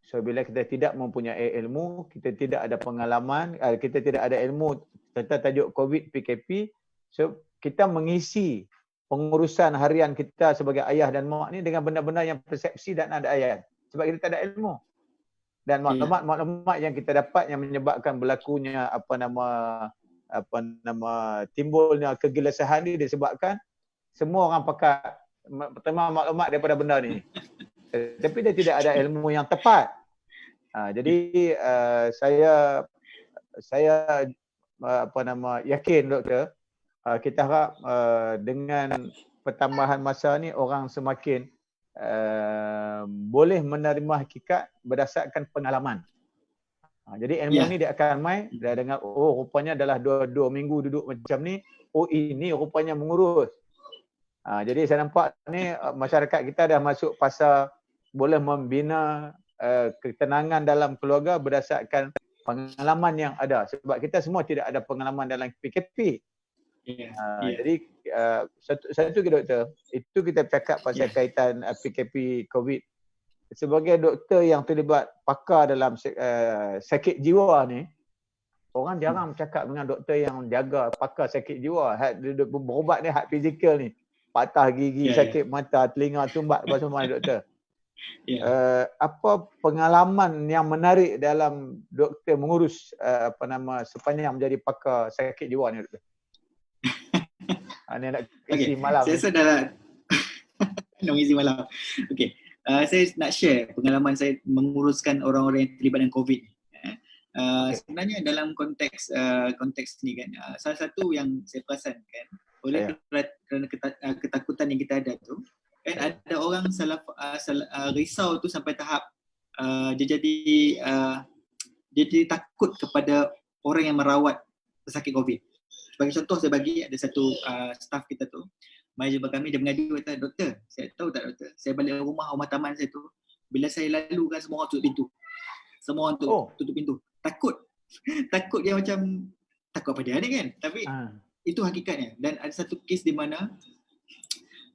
So bila kita tidak mempunyai ilmu, kita tidak ada pengalaman, kita tidak ada ilmu tentang tajuk COVID, PKP, so kita mengisi pengurusan harian kita sebagai ayah dan mak ni dengan benda-benda yang persepsi dan ada ayat. Sebab kita tak ada ilmu. Dan maklumat-maklumat yang kita dapat yang menyebabkan berlakunya timbulnya kegelisahan ni disebabkan semua orang pakai terima maklumat daripada benda ni. Tapi dia tidak ada ilmu yang tepat. Jadi saya yakin doktor, kita harap dengan pertambahan masa ni orang semakin boleh menerima hakikat berdasarkan pengalaman. Jadi ilmu ni dia akan main, dia dengar, oh rupanya adalah 2 minggu duduk macam ni, oh ini rupanya mengurus. Jadi saya nampak ni masyarakat kita dah masuk fasa boleh membina ketenangan dalam keluarga berdasarkan pengalaman yang ada. Sebab kita semua tidak ada pengalaman dalam PKP. Jadi satu ke doktor, itu kita cakap pasal kaitan PKP COVID. Sebagai doktor yang terlibat pakar dalam sakit jiwa ni, orang jarang bercakap dengan doktor yang jaga pakar sakit jiwa. Berubat ni hak fizikal ni. Patah gigi, sakit mata, telinga tumbat apa semua doktor. Apa pengalaman yang menarik dalam doktor mengurus sepanjang menjadi pakar sakit jiwa ni doktor? Ni nak isi malam. Saya rasa dah nak isi malam. Okey. Saya nak share pengalaman saya menguruskan orang-orang yang terlibat dengan COVID ni. Sebenarnya dalam konteks ni kan, salah satu yang saya perasan kan, oleh kerana ketakutan yang kita ada tu, kan ada orang risau tu sampai tahap dia jadi takut kepada orang yang merawat pesakit COVID. Sebagai contoh saya bagi, ada satu staff kita tu, mari jumpa kami, dia mengadu kata, doktor, saya tahu tak doktor, saya balik rumah taman saya tu, bila saya lalu kan semua orang tutup pintu. Semua orang tutup pintu. Takut dia macam, takut apa dia ni kan. Tapi itu hakikatnya. Dan ada satu kes di mana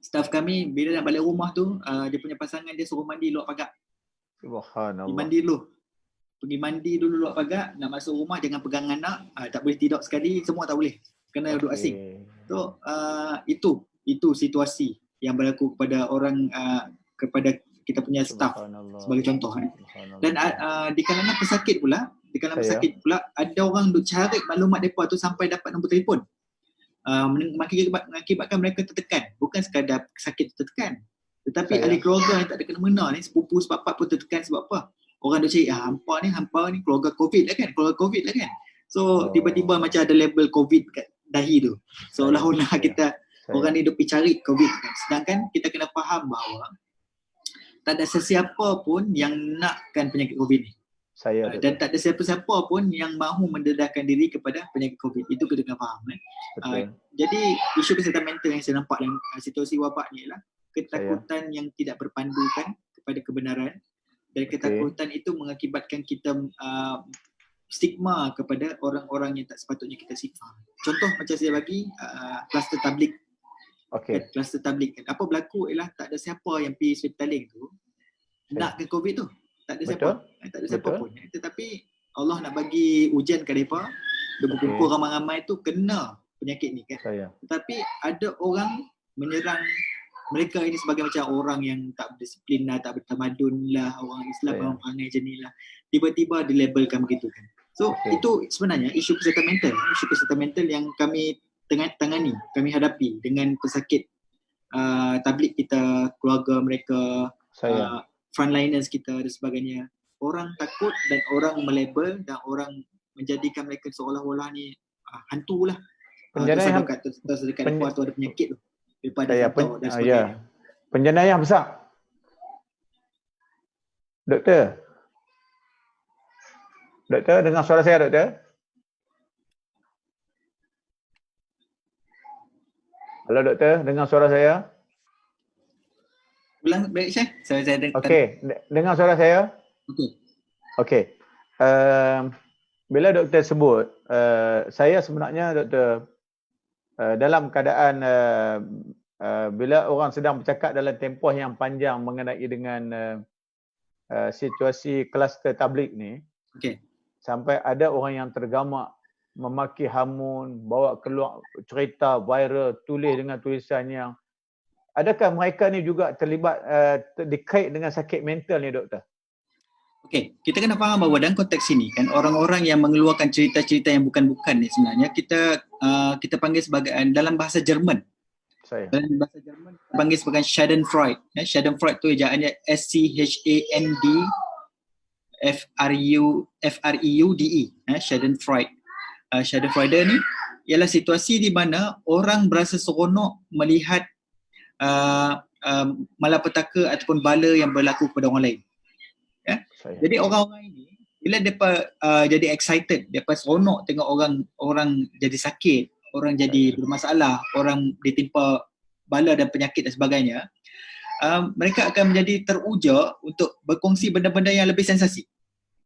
staff kami bila nak balik rumah tu, dia punya pasangan dia suruh mandi luar pagar. Subhanallah. Pergi mandi dulu luar pagar, nak masuk rumah jangan pegang anak, tak boleh tidur sekali, semua tak boleh. Kena duduk asing. So itu situasi yang berlaku kepada orang, kepada kita punya staff sebagai contoh. Dan di kalangan pesakit pula, ada orang duk cari maklumat mereka tu sampai dapat nombor telefon. Mengakibatkan mereka tertekan. Bukan sekadar sakit tertekan, tetapi ahli keluarga yang tak ada kena-mena ni, sepupu sepapat pun tertekan. Sebab apa? Orang duk cari, hampa ni keluarga COVID lah kan. So tiba-tiba macam ada label COVID kat dahi tu. Seolah-olah kita orang ni duk pergi cari COVID kan. Sedangkan kita kena faham bahawa tak ada sesiapa pun yang nakkan penyakit COVID ni. Dan tak ada siapa-siapa pun yang mahu mendedahkan diri kepada penyakit COVID. Itu kita kena faham. Jadi isu kesihatan mental yang saya nampak dalam situasi wabak ni ialah ketakutan yang tidak berpandukan kepada kebenaran, dan ketakutan itu mengakibatkan kita stigma kepada orang-orang yang tak sepatutnya kita stigma. Contoh macam saya bagi kluster tabligh. Kluster tabligh kan. Apa berlaku ialah tak ada siapa yang pergi hospitaling tu nak ke COVID tu. Tak ada siapa. Tak ada siapa pun. Tetapi Allah nak bagi ujian ke mereka, dia berkumpul ramai-ramai tu kena penyakit ni kan. Tetapi ada orang menyerang mereka ini sebagai macam orang yang tak berdisiplin lah, tak bertamadun lah, orang Islam, orang perangai macam ni lah. Tiba-tiba dilabelkan begitu kan. So itu sebenarnya isu kesihatan mental. Isu kesihatan mental yang kami tangani, kami hadapi dengan pesakit tabligh kita, keluarga mereka, frontliners kita dan sebagainya. Orang takut dan orang melabel dan orang menjadikan mereka seolah-olah ni hantu lah. Tersedekat mereka tu ada penyakit tu. Penjenayah besar. Doktor, dengar suara saya doktor? Halo doktor, dengar suara saya? Ulang balik saya dengar. Okey, dengar suara saya? Okey. Bila doktor sebut, saya sebenarnya doktor dalam keadaan bila orang sedang bercakap dalam tempoh yang panjang mengenai dengan situasi kluster tabligh ni, sampai ada orang yang tergamak memaki hamun, bawa keluar cerita viral, tulis dengan tulisan yang, adakah mereka ni juga terlibat dikait dengan sakit mental ni doktor? Okey, kita kena faham bahawa dalam konteks ini kan, orang-orang yang mengeluarkan cerita-cerita yang bukan-bukan ni sebenarnya kita panggil sebagai, dalam bahasa Jerman. Dalam bahasa Jerman kita panggil sebagai Schadenfreude. Schadenfreude tu ejaannya SCHANDFREUDE. Schadenfreude. Schadenfreude ni ialah situasi di mana orang berasa seronok melihat malapetaka ataupun bala yang berlaku kepada orang lain. Jadi orang-orang ini Bila depa jadi excited, depa seronok tengok orang jadi sakit, orang jadi bermasalah, orang ditimpa bala dan penyakit dan sebagainya, mereka akan menjadi teruja untuk berkongsi benda-benda yang lebih sensasi.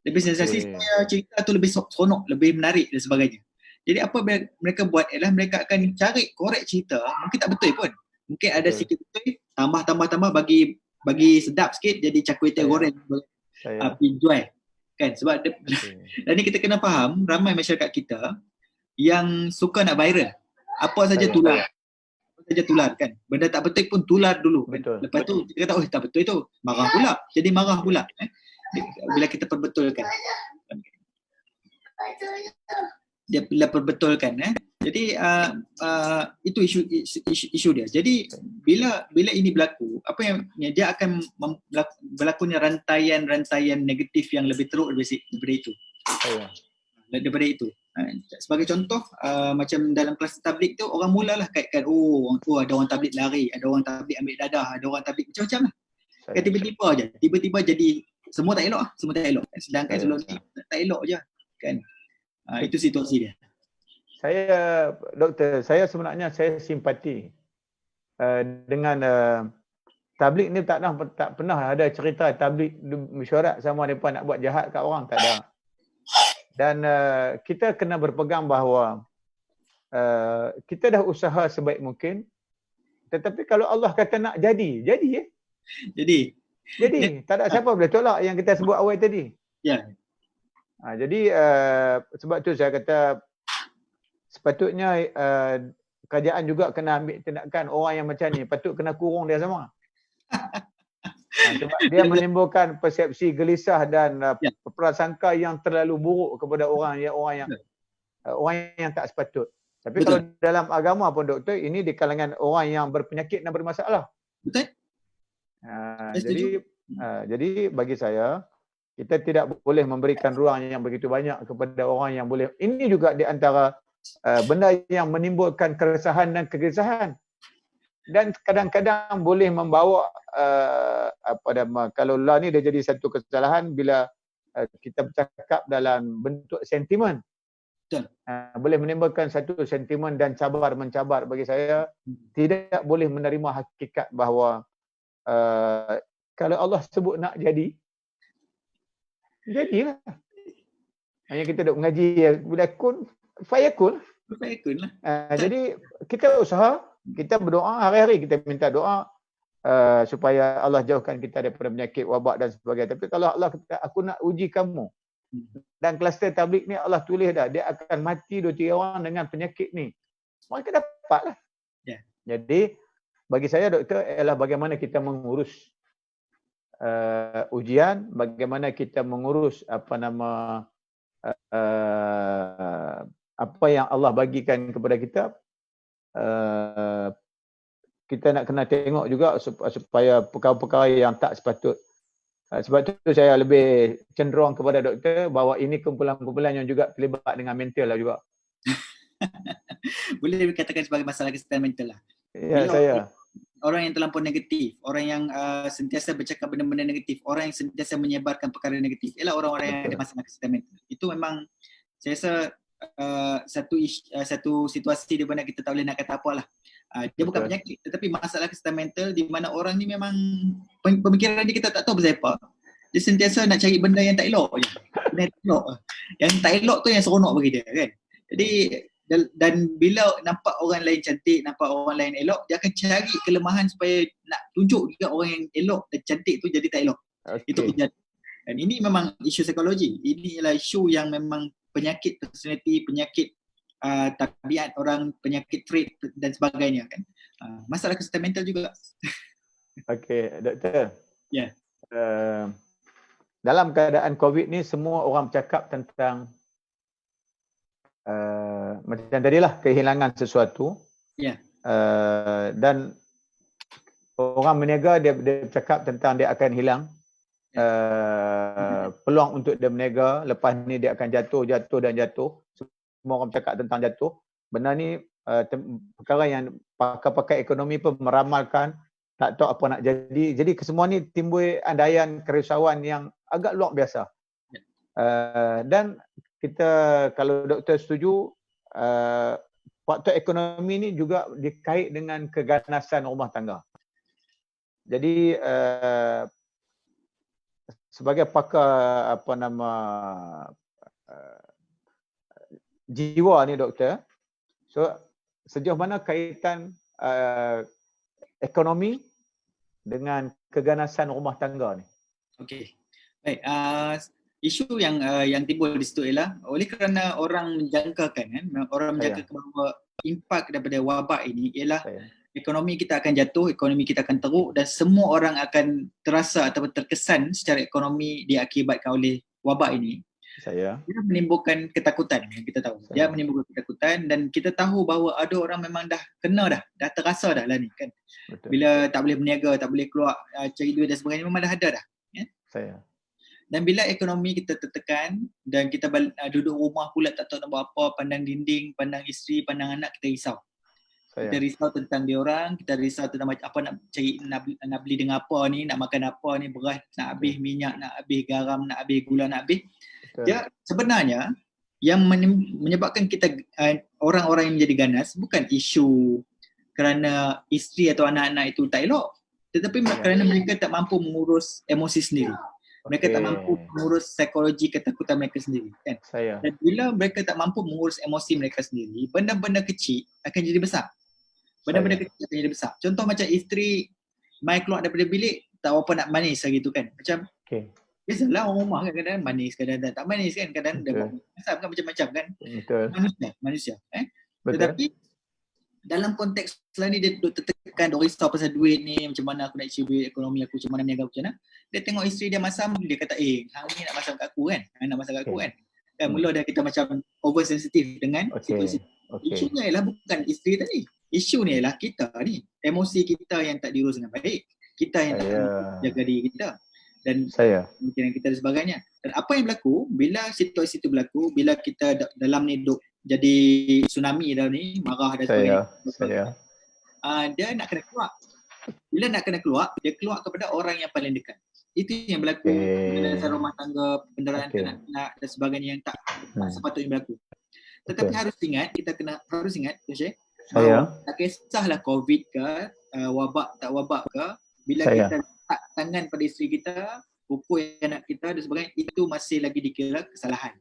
Lebih sensasi supaya cerita tu lebih seronok, lebih menarik dan sebagainya. Jadi apa mereka buat ialah mereka akan cari korek cerita, mungkin tak betul pun. Mungkin ada sikit betul, tambah bagi sedap sikit jadi char kway teow goreng api jual. Kan sebab dan ni kita kena faham ramai masyarakat kita yang suka nak viral. Apa saja tular. Apa saja tular kan. Benda tak betul pun tular dulu kan. Lepas tu kita kata tak betul itu, marah pula. Jadi marah pula bila kita perbetulkan. Dia bila perbetulkan Jadi itu isu dia. Jadi bila ini berlaku, apa yang dia akan berlakunya rantaian negatif yang lebih teruk daripada itu. Daripada itu. Sebagai contoh, macam dalam kelas tabligh tu orang mulalah kaitkan ada orang tabligh lari, ada orang tabligh ambil dadah, ada orang tabligh macam-macam lah. Kan tiba-tiba jadi semua tak elok semua tak elok. Sedangkan sebelum ni tak elok je kan. Itu situasi dia. Doktor, saya sebenarnya saya simpati dengan tabligh ni. Tak pernah ada cerita tabligh mesyuarat sama mereka nak buat jahat kat orang, tak ada. Dan kita kena berpegang bahawa kita dah usaha sebaik mungkin, tetapi kalau Allah kata nak jadi tak ada siapa boleh tolak yang kita sebut awal tadi. Jadi sebab tu saya kata sepatutnya kerajaan juga kena ambil tindakan. Orang yang macam ni patut kena kurung dia sama. Sebab dia menimbulkan persepsi gelisah dan prasangka yang terlalu buruk kepada orang yang tak sepatut. Tapi kalau dalam agama pun doktor, ini di kalangan orang yang berpenyakit dan bermasalah. Betul. Jadi bagi saya, kita tidak boleh memberikan ruang yang begitu banyak kepada orang yang boleh. Ini juga di antara benda yang menimbulkan keresahan dan kegelisahan. Dan kadang-kadang boleh membawa kalau lah ni dia jadi satu kesalahan bila kita bercakap dalam bentuk sentimen. Boleh menimbulkan satu sentimen dan cabar-mencabar. Bagi saya tidak boleh menerima hakikat bahawa kalau Allah sebut nak jadilah. Hanya kita duk mengaji bila kun fayakun. Lah. Jadi kita usaha, kita berdoa hari-hari, kita minta doa supaya Allah jauhkan kita daripada penyakit, wabak dan sebagainya. Tapi kalau Allah kata aku nak uji kamu, dan kluster tabligh ni Allah tulis dah dia akan mati 2-3 orang dengan penyakit ni, mereka dapatlah. Jadi bagi saya doktor ialah bagaimana kita mengurus ujian, bagaimana kita mengurus apa yang Allah bagikan kepada kita. Kita nak kena tengok juga supaya perkara-perkara yang tak sepatut. Sebab tu saya lebih cenderung kepada doktor bahawa ini kumpulan-kumpulan yang juga terlibat dengan mental lah juga. Boleh dikatakan sebagai masalah kesihatan mental lah. Orang yang terlampau negatif, orang yang sentiasa bercakap benda-benda negatif, orang yang sentiasa menyebarkan perkara negatif, ialah orang-orang yang ada masalah kesihatan mental. Itu memang saya rasa satu situasi di mana kita tak boleh nak kata apa lah. Dia bukan penyakit, tetapi masalah kesihatan mental di mana orang ni memang pemikiran dia kita tak tahu pasal apa. Dia sentiasa nak cari benda yang tak elok je. Benda yang tak elok. Yang tak elok tu yang seronok bagi dia kan. Jadi dan bila nampak orang lain cantik, nampak orang lain elok, dia akan cari kelemahan supaya nak tunjuk juga orang yang elok dan cantik tu jadi tak elok. Itu kejadian. Dan ini memang isu psikologi. Ini ialah isu yang memang penyakit personality, penyakit tabiat orang, penyakit trait dan sebagainya kan. Masalah kesihatan mental juga. Okey, doktor. Dalam keadaan COVID ni semua orang bercakap tentang macam tadilah kehilangan sesuatu. Dan orang berniaga dia bercakap tentang dia akan hilang peluang untuk dia berniaga, lepas ni dia akan jatuh. Semua orang bercakap tentang jatuh. Benar ni perkara yang pakar-pakar ekonomi pun meramalkan, tak tahu apa nak jadi. Jadi kesemua ni timbul andaian kerisauan yang agak luar biasa. Dan kita, kalau doktor setuju, faktor ekonomi ni juga dikait dengan keganasan rumah tangga. Jadi sebagai pakar jiwa ni doktor, so sejauh mana kaitan ekonomi dengan keganasan rumah tangga ni? Okey. Baik, isu yang timbul di situ ialah oleh kerana orang menjangkakan orang menjangkakan bahawa impak daripada wabak ini ialah ekonomi kita akan jatuh, ekonomi kita akan teruk dan semua orang akan terasa ataupun terkesan secara ekonomi diakibatkan oleh wabak ini. Dia menimbulkan ketakutan, kita tahu. Dia menimbulkan ketakutan dan kita tahu bahawa ada orang memang dah kena dah terasa dah lah ni kan. Betul. Bila tak boleh berniaga, tak boleh keluar cari duit dan sebagainya, memang dah ada dah. Dan bila ekonomi kita tertekan dan kita duduk rumah pula tak tahu nak buat apa, pandang dinding, pandang isteri, pandang anak, kita risau. Kita risau tentang dia orang, kita risau tentang apa nak cari, nak beli dengan apa ni, nak makan apa ni, beras nak habis, minyak nak habis, garam nak habis, gula nak habis. Ya, sebenarnya yang menyebabkan kita orang-orang yang menjadi ganas bukan isu kerana isteri atau anak-anak itu tak elok, tetapi kerana mereka tak mampu mengurus emosi sendiri. Mereka tak mampu mengurus psikologi ketakutan mereka sendiri kan. Dan bila mereka tak mampu mengurus emosi mereka sendiri, benda-benda kecil akan jadi besar. Benda-benda kecil akan jadi besar. Contoh macam isteri mai keluar daripada bilik tak apa nak manis lagi tu kan. Macam biasalah orang rumah kan, kadang-kadang manis, kadang-kadang tak manis kan, kadang-kadang kan macam-macam kan. Manusia. Tetapi dalam konteks lain ni dia duduk tertekan, dia risau pasal duit ni, macam mana aku nak isi duit, ekonomi aku macam mana, niaga aku macam mana. Dia tengok isteri dia masam, dia kata hang ni nak masam kat aku kan, nak masam kat aku kan. Dan mula dah kita macam oversensitif dengan situasi. Isunya ialah bukan isteri tadi, isu ni ialah kita ni, emosi kita yang tak diurus dengan baik, kita yang tak jaga diri kita dan pemikiran kita dan sebagainya. Dan apa yang berlaku bila situasi itu berlaku, bila kita dalam ni duk jadi tsunami dah ni, marah dan sebagainya, dia nak kena keluar. Bila nak kena keluar, dia keluar kepada orang yang paling dekat. Itu yang berlaku dalam rumah tangga, penderaan kanak-kanak dan sebagainya yang tak sepatutnya berlaku. Tetapi harus ingat Syekh, bahawa tak kisahlah COVID ke, wabak tak wabak ke, bila kita letak tangan pada isteri kita, pukul anak kita dan sebagainya, itu masih lagi dikira kesalahan.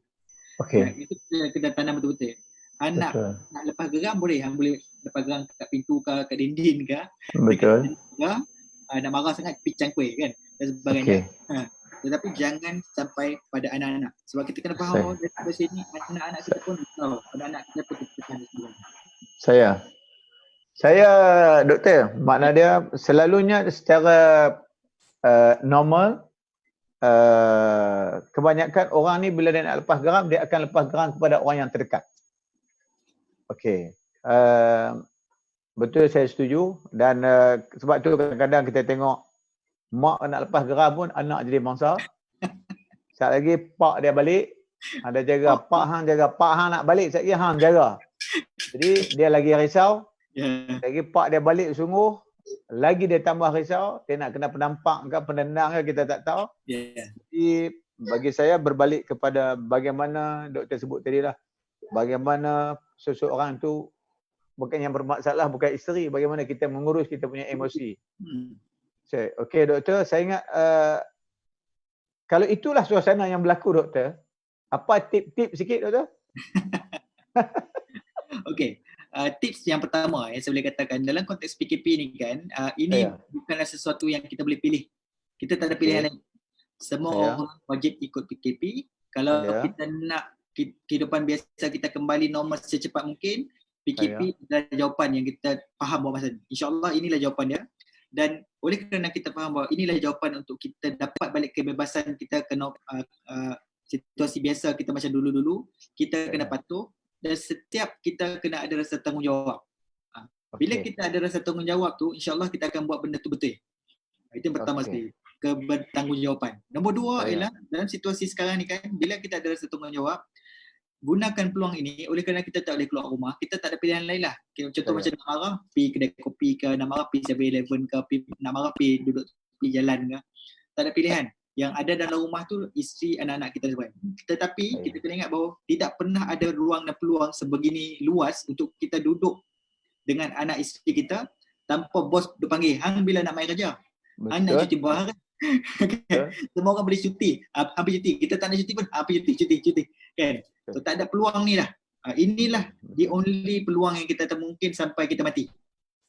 Itu kena tanam betul-betul. Anak nak lepas geram boleh, boleh lepas geram kat pintu ke, kat dinding ke, betul. Nak marah sangat picang kuih kan dan sebagainya. Tetapi jangan sampai pada anak-anak, sebab kita kena faham dari sini anak-anak kita pun tahu, anak-anak kita pun tertekan dan sebagainya. Saya doktor, makna dia selalunya secara normal, kebanyakan orang ni bila dia nak lepas geram, dia akan lepas geram kepada orang yang terdekat. Betul, saya setuju. Dan sebab tu kadang-kadang kita tengok mak nak lepas geram pun anak jadi mangsa. Sekejap lagi pak dia balik, ada jaga pak hang jaga, pak hang nak balik sekejap lagi hang jaga. Jadi dia lagi risau. Lagi pak dia balik sungguh, lagi dia tambah risau, dia nak kena penampak ke penendang ke kita tak tahu. Jadi bagi saya berbalik kepada bagaimana doktor sebut tadi lah, bagaimana seseorang tu bukan yang bermasalah, bukan isteri, bagaimana kita mengurus kita punya emosi. Okey doktor, saya ingat kalau itulah suasana yang berlaku doktor, apa tip-tip sikit doktor? Okey. Tips yang pertama yang saya boleh katakan dalam konteks PKP ni kan, ini bukanlah sesuatu yang kita boleh pilih. Kita tak ada pilihan lain. Semua orang wajib ikut PKP. Kalau kita nak kehidupan biasa kita kembali normal secepat mungkin, PKP adalah jawapan yang kita faham bahawa masa ni. InsyaAllah inilah jawapan dia. Dan oleh kerana kita faham bahawa inilah jawapan untuk kita dapat balik kebebasan kita kena situasi biasa kita macam dulu-dulu, kita kena patuh. Dan setiap kita kena ada rasa tanggungjawab. Bila kita ada rasa tanggungjawab tu, insyaAllah kita akan buat benda tu betul. Itu yang pertama sekali, kebertanggungjawaban. Nombor dua ialah dalam situasi sekarang ni kan, bila kita ada rasa tanggungjawab, gunakan peluang ini. Oleh kerana kita tak boleh keluar rumah, kita tak ada pilihan lain lah. Contoh macam nak marah, pergi kedai kopi ke, nak marah pergi 7-Eleven ke, nak marah pergi duduk pergi jalan ke. Tak ada pilihan. yang ada dalam rumah tu isteri, anak-anak kita semua. Tetapi kita kena ingat bahawa tidak pernah ada ruang dan peluang sebegini luas untuk kita duduk dengan anak isteri kita tanpa bos dia panggil, hang bila nak main kerja? Hang nak cuti buah kan? Semua orang boleh cuti. Hampir cuti. Kita tak nak cuti pun, hampir cuti. Kan? So tak ada peluang ni lah. Inilah the only peluang yang kita mungkin sampai kita mati.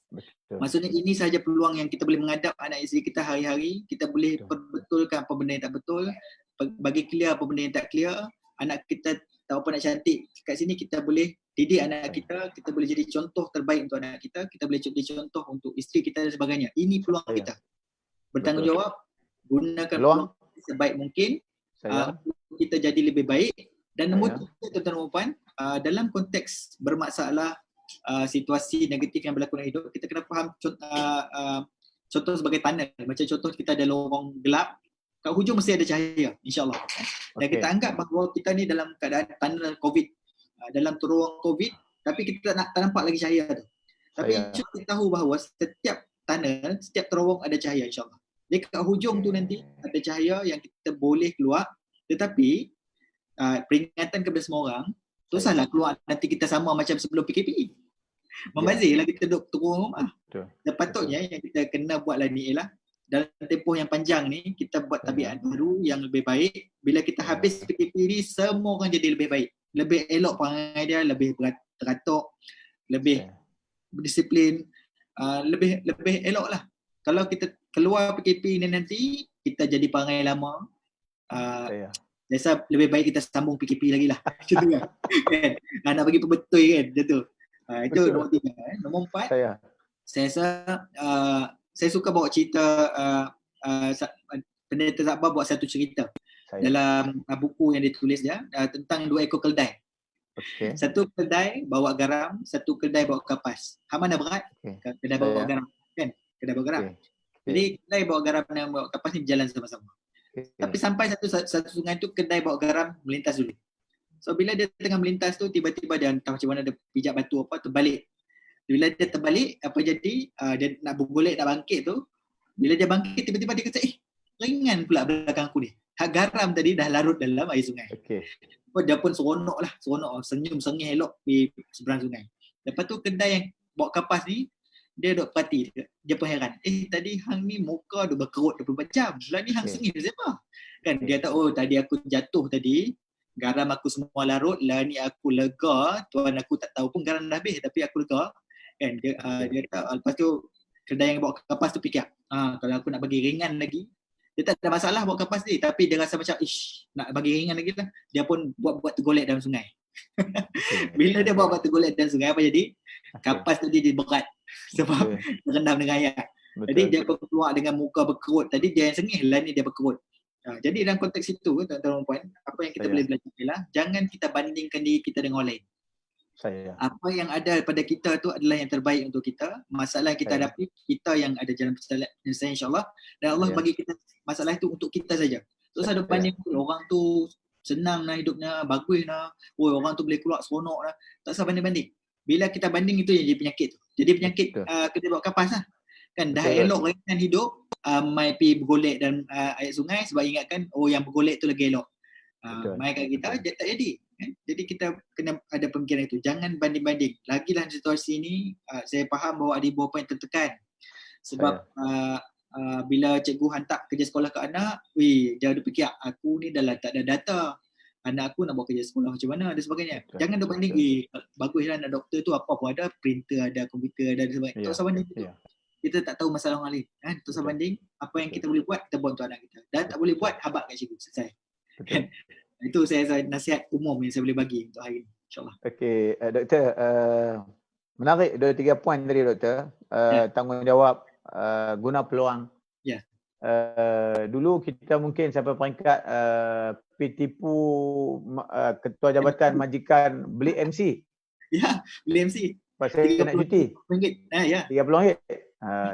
Betul. Maksudnya ini sahaja peluang yang kita boleh menghadap anak isteri kita hari-hari. Kita boleh perbetulkan apa benda yang tak betul, bagi clear apa benda yang tak clear. Anak kita tahu apa nak cantik kat sini, kita boleh didik anak kita boleh jadi contoh terbaik untuk anak kita boleh jadi contoh untuk isteri kita dan sebagainya. Ini peluang kita. Bertanggungjawab, gunakan peluang sebaik mungkin untuk kita jadi lebih baik. Dan nombor 3, tuan-tuan dan puan, dalam konteks bermasalah situasi negatif yang berlaku dalam hidup, kita kena faham contoh sebagai tunnel. Macam contoh kita ada lorong gelap, kat hujung mesti ada cahaya, insyaAllah. Dan kita anggap bahawa kita ni dalam keadaan tunnel COVID, dalam terowong COVID, tapi kita tak nampak lagi cahaya tu. Tapi kita tahu bahawa setiap tunnel, setiap terowong ada cahaya, insyaAllah. Jadi kat hujung tu nanti ada cahaya yang kita boleh keluar. Tetapi peringatan kepada semua orang, tak usahlah keluar nanti kita sama macam sebelum PKP. Membazirlah kita duduk turun rumah. Sepatutnya yang kita kena buatlah ni ialah dalam tempoh yang panjang ni kita buat tabiat baru yang lebih baik. Bila kita habis PKP ni, semua orang jadi lebih baik. Lebih elok perangai dia, lebih teratur, lebih berdisiplin, lebih elok lah. Kalau kita keluar PKP ni nanti, kita jadi perangai lama. Biasa lebih baik kita sambung PKP lagi lah. Macam tu kan. Nak bagi perbetul kan. Macam tu. Itu nombor 3. Nombor 4, saya rasa saya suka bawa cerita Pendeta Zakbar buat satu cerita dalam buku yang dia tulis dia tentang 2 ekor keldai. Satu keldai bawa garam, satu keldai bawa kapas. Hang mana berat? Keldai bawa garam. Kan? Keldai bawa garam. Jadi keldai bawa garam dan bawa kapas ni berjalan sama-sama. Tapi sampai satu sungai tu, kedai bawa garam melintas dulu. So bila dia tengah melintas tu, tiba-tiba dia entah macam mana dia pijak batu apa, terbalik. Bila dia terbalik, apa jadi, dia nak bergolek, nak bangkit tu. Bila dia bangkit, tiba-tiba dia kata, ringan pula belakang aku ni. Hak garam tadi dah larut dalam air sungai. Dia pun seronok, senyum sengih elok di seberang sungai. Lepas tu kedai yang bawa kapas ni, dia duk perhati, dia pun heran. Tadi hang ni muka dia berkerut 24 jam. Lah ni hang sengih siapa? Kan dia kata, tadi aku jatuh tadi, garam aku semua larut, lah ni aku lega, tuan aku tak tahu pun garam dah habis tapi aku lega. Kan dia kata, lepas tu kedai yang bawa kapas tu fikir, kalau aku nak bagi ringan lagi, dia tak ada masalah bawa kapas ni, tapi dia rasa macam nak bagi ringan lagi lah. Dia pun buat tergolek dalam sungai. Bila dia buat tergolek dalam sungai, apa jadi? Kapas tadi dia berat sebab terendam dengan air. Jadi dia keluar dengan muka berkerut. Tadi dia yang sengih, lah ni dia berkerut. Jadi dalam konteks itu, tuan-tuan dan puan, apa yang kita boleh belajar ialah jangan kita bandingkan diri kita dengan orang lain. Apa yang ada pada kita tu adalah yang terbaik untuk kita. Masalah yang kita hadapi, kita yang ada jalan penyelesaian, insyaAllah. Dan Allah bagi kita masalah itu untuk kita saja. Terus ada banding orang tu senang lah hidupnya, bagus lah, orang tu boleh keluar seronok lah. Tak usah banding-banding. Bila kita banding, itu yang jadi penyakit tu. Jadi penyakit kena bawa kapas lah. Kan dah elok ringan hidup, mai pergi bergolek dalam air sungai sebab ingatkan yang bergolek tu lagi elok. Mai kat kita tak jadi. Kan? Jadi kita kena ada pemikiran itu. Jangan banding-banding. Lagilah situasi ni, saya faham bahawa ada beberapa yang tertekan. Sebab bila cikgu hantar kerja sekolah ke anak, dia ada fikir, aku ni dah tak ada data. Anak aku nak buat kerja sekolah macam mana dan sebagainya. Jangan duk banding, baguslah anak doktor tu apa-apa ada, printer ada, komputer ada dan sebagainya. Tak usah banding itu. Kita tak tahu masalah orang lain. Tak usah banding. Apa yang kita boleh buat, kita buat untuk anak kita. Dan tak boleh buat, habaq kat cikgu. Selesai. Itu saya nasihat umum yang saya boleh bagi untuk hari ini. InsyaAllah. Okey, Doktor. Menarik 2-3 poin tadi, Doktor. Tanggungjawab, guna peluang. Dulu kita mungkin sampai peringkat tipu ketua jabatan majikan beli MC. Beli MC. Pasal nak cuti. RM30. RM30.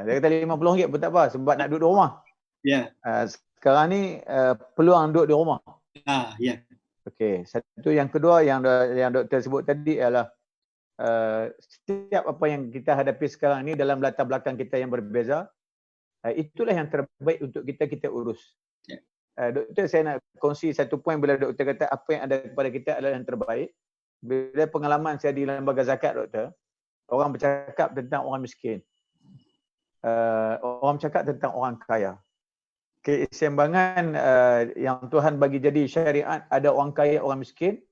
Dia kata RM50 pun tak apa sebab nak duduk di rumah. Sekarang ni peluang duduk di rumah. Okey, satu yang kedua yang doktor sebut tadi ialah setiap apa yang kita hadapi sekarang ni dalam latar belakang kita yang berbeza, itulah yang terbaik untuk kita urus. Doktor, saya nak kongsi satu poin bila doktor kata apa yang ada kepada kita adalah yang terbaik. Bila pengalaman saya di lembaga zakat, doktor, orang bercakap tentang orang miskin. Orang bercakap tentang orang kaya. Keseimbangan yang Tuhan bagi jadi syariat, ada orang kaya, orang miskin.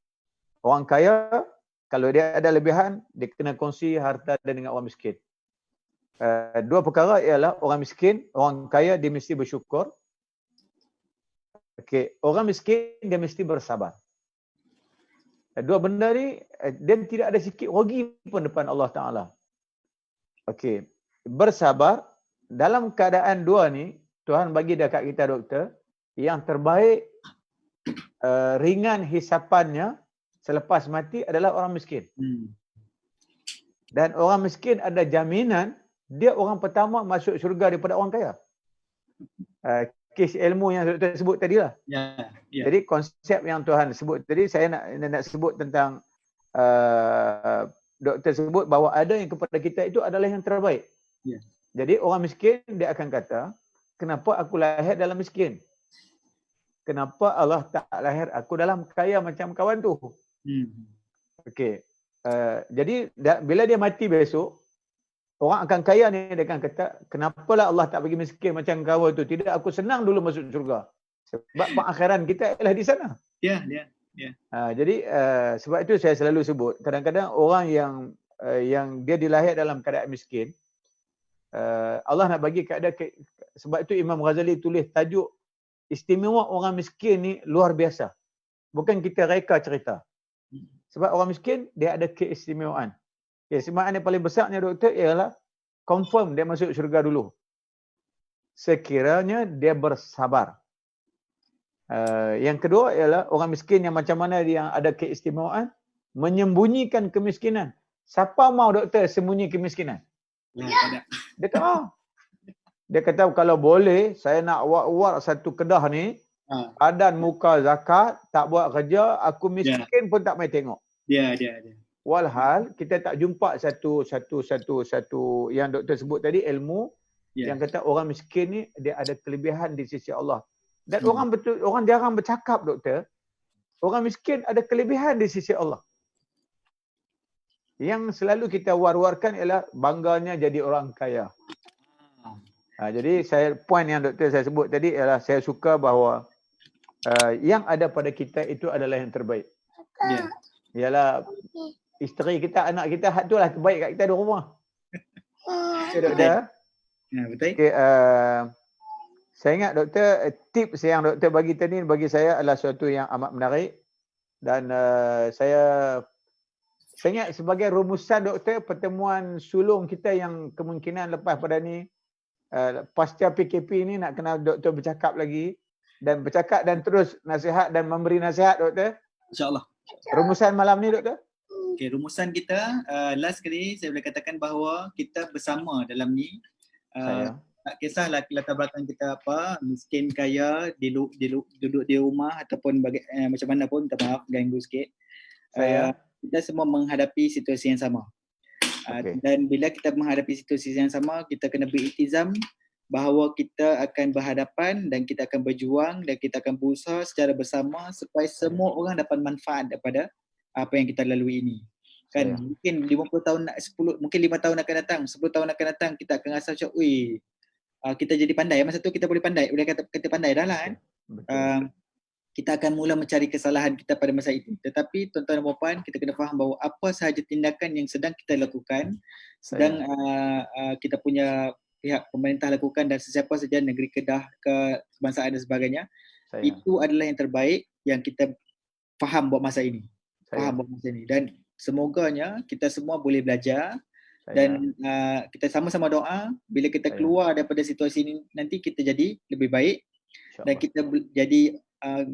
Orang kaya, kalau dia ada lebihan, dia kena kongsi harta dia dengan orang miskin. Dua perkara ialah orang miskin, orang kaya dia mesti bersyukur. Okey, orang miskin dia mesti bersabar. Dua benda ni dia tidak ada sikit rugi pun depan Allah Taala. Okey, bersabar dalam keadaan dua ni Tuhan bagi dekat kita, doktor, yang terbaik ringan hisapannya selepas mati adalah orang miskin. Dan orang miskin ada jaminan dia orang pertama masuk syurga daripada orang kaya. Kes ilmu yang doktor sebut tadi lah. Jadi konsep yang Tuhan sebut tadi, saya nak sebut tentang doktor sebut bahawa ada yang kepada kita itu adalah yang terbaik. Jadi orang miskin dia akan kata, kenapa aku lahir dalam miskin? Kenapa Allah tak lahir aku dalam kaya macam kawan tu? Okey. Jadi bila dia mati besok, orang akan kaya ni dia akan kata, kenapalah Allah tak bagi miskin macam kawan tu? Tidak, aku senang dulu masuk syurga. Sebab pengakhiran kita ialah di sana. Jadi sebab itu saya selalu sebut, kadang-kadang orang yang dia dilahir dalam keadaan miskin, Allah nak bagi keadaan, sebab itu Imam Ghazali tulis tajuk istimewa orang miskin ni luar biasa. Bukan kita reka cerita. Sebab orang miskin dia ada keistimewaan. Keistimewaan yang paling besarnya, doktor, ialah confirm dia masuk syurga dulu. Sekiranya dia bersabar. Yang kedua ialah orang miskin yang macam mana dia ada keistimewaan, menyembunyikan kemiskinan. Siapa mau, doktor, sembunyi kemiskinan? Dia kata, dia kata kalau boleh saya nak awak satu kedah ni, adan muka zakat, tak buat kerja, aku miskin pun tak main tengok. Walhal kita tak jumpa satu yang doktor sebut tadi, ilmu yang kata orang miskin ni dia ada kelebihan di sisi Allah. Dan orang jarang bercakap, doktor, orang miskin ada kelebihan di sisi Allah. Yang selalu kita war-warkan ialah bangganya jadi orang kaya. Jadi poin yang doktor saya sebut tadi ialah saya suka bahawa yang ada pada kita itu adalah yang terbaik. Ialah isteri kita, anak kita, hak itulah terbaik kat kita di rumah. Okay, doktor. Betul. Okay, saya ingat, doktor, tips yang doktor bagi tadi bagi saya adalah sesuatu yang amat menarik. Dan saya ingat sebagai rumusan, doktor, pertemuan sulung kita yang kemungkinan lepas pada ni, pasca PKP ni nak kena doktor bercakap lagi. Dan bercakap dan terus nasihat dan memberi nasihat, doktor. InsyaAllah. Rumusan malam ni, doktor. Okay, rumusan kita last kali saya boleh katakan bahawa kita bersama dalam ni. Tak kisahlah latar belakang kita apa, miskin, kaya, duduk di rumah ataupun macam mana pun, minta maaf ganggu sikit. Kita semua menghadapi situasi yang sama. Dan bila kita menghadapi situasi yang sama, kita kena beriltizam bahawa kita akan berhadapan dan kita akan berjuang dan kita akan berusaha secara bersama supaya semua orang dapat manfaat daripada apa yang kita lalui ini. Kan mungkin 50 tahun, 10, mungkin 5 tahun akan datang, 10 tahun akan datang, kita akan rasa macam, kita jadi pandai. Masa tu kita boleh kata pandai dah lah kan. Kita akan mula mencari kesalahan kita pada masa itu. Tetapi tuan-tuan dan puan, kita kena faham bahawa apa sahaja tindakan yang sedang kita lakukan, sedang kita punya pihak pemerintah lakukan dan sesiapa saja negeri Kedah, kebangsaan dan sebagainya, itu adalah yang terbaik yang kita faham buat masa ini. Dan semoganya kita semua boleh belajar dan kita sama-sama doa bila kita keluar daripada situasi ini nanti kita jadi lebih baik dan kita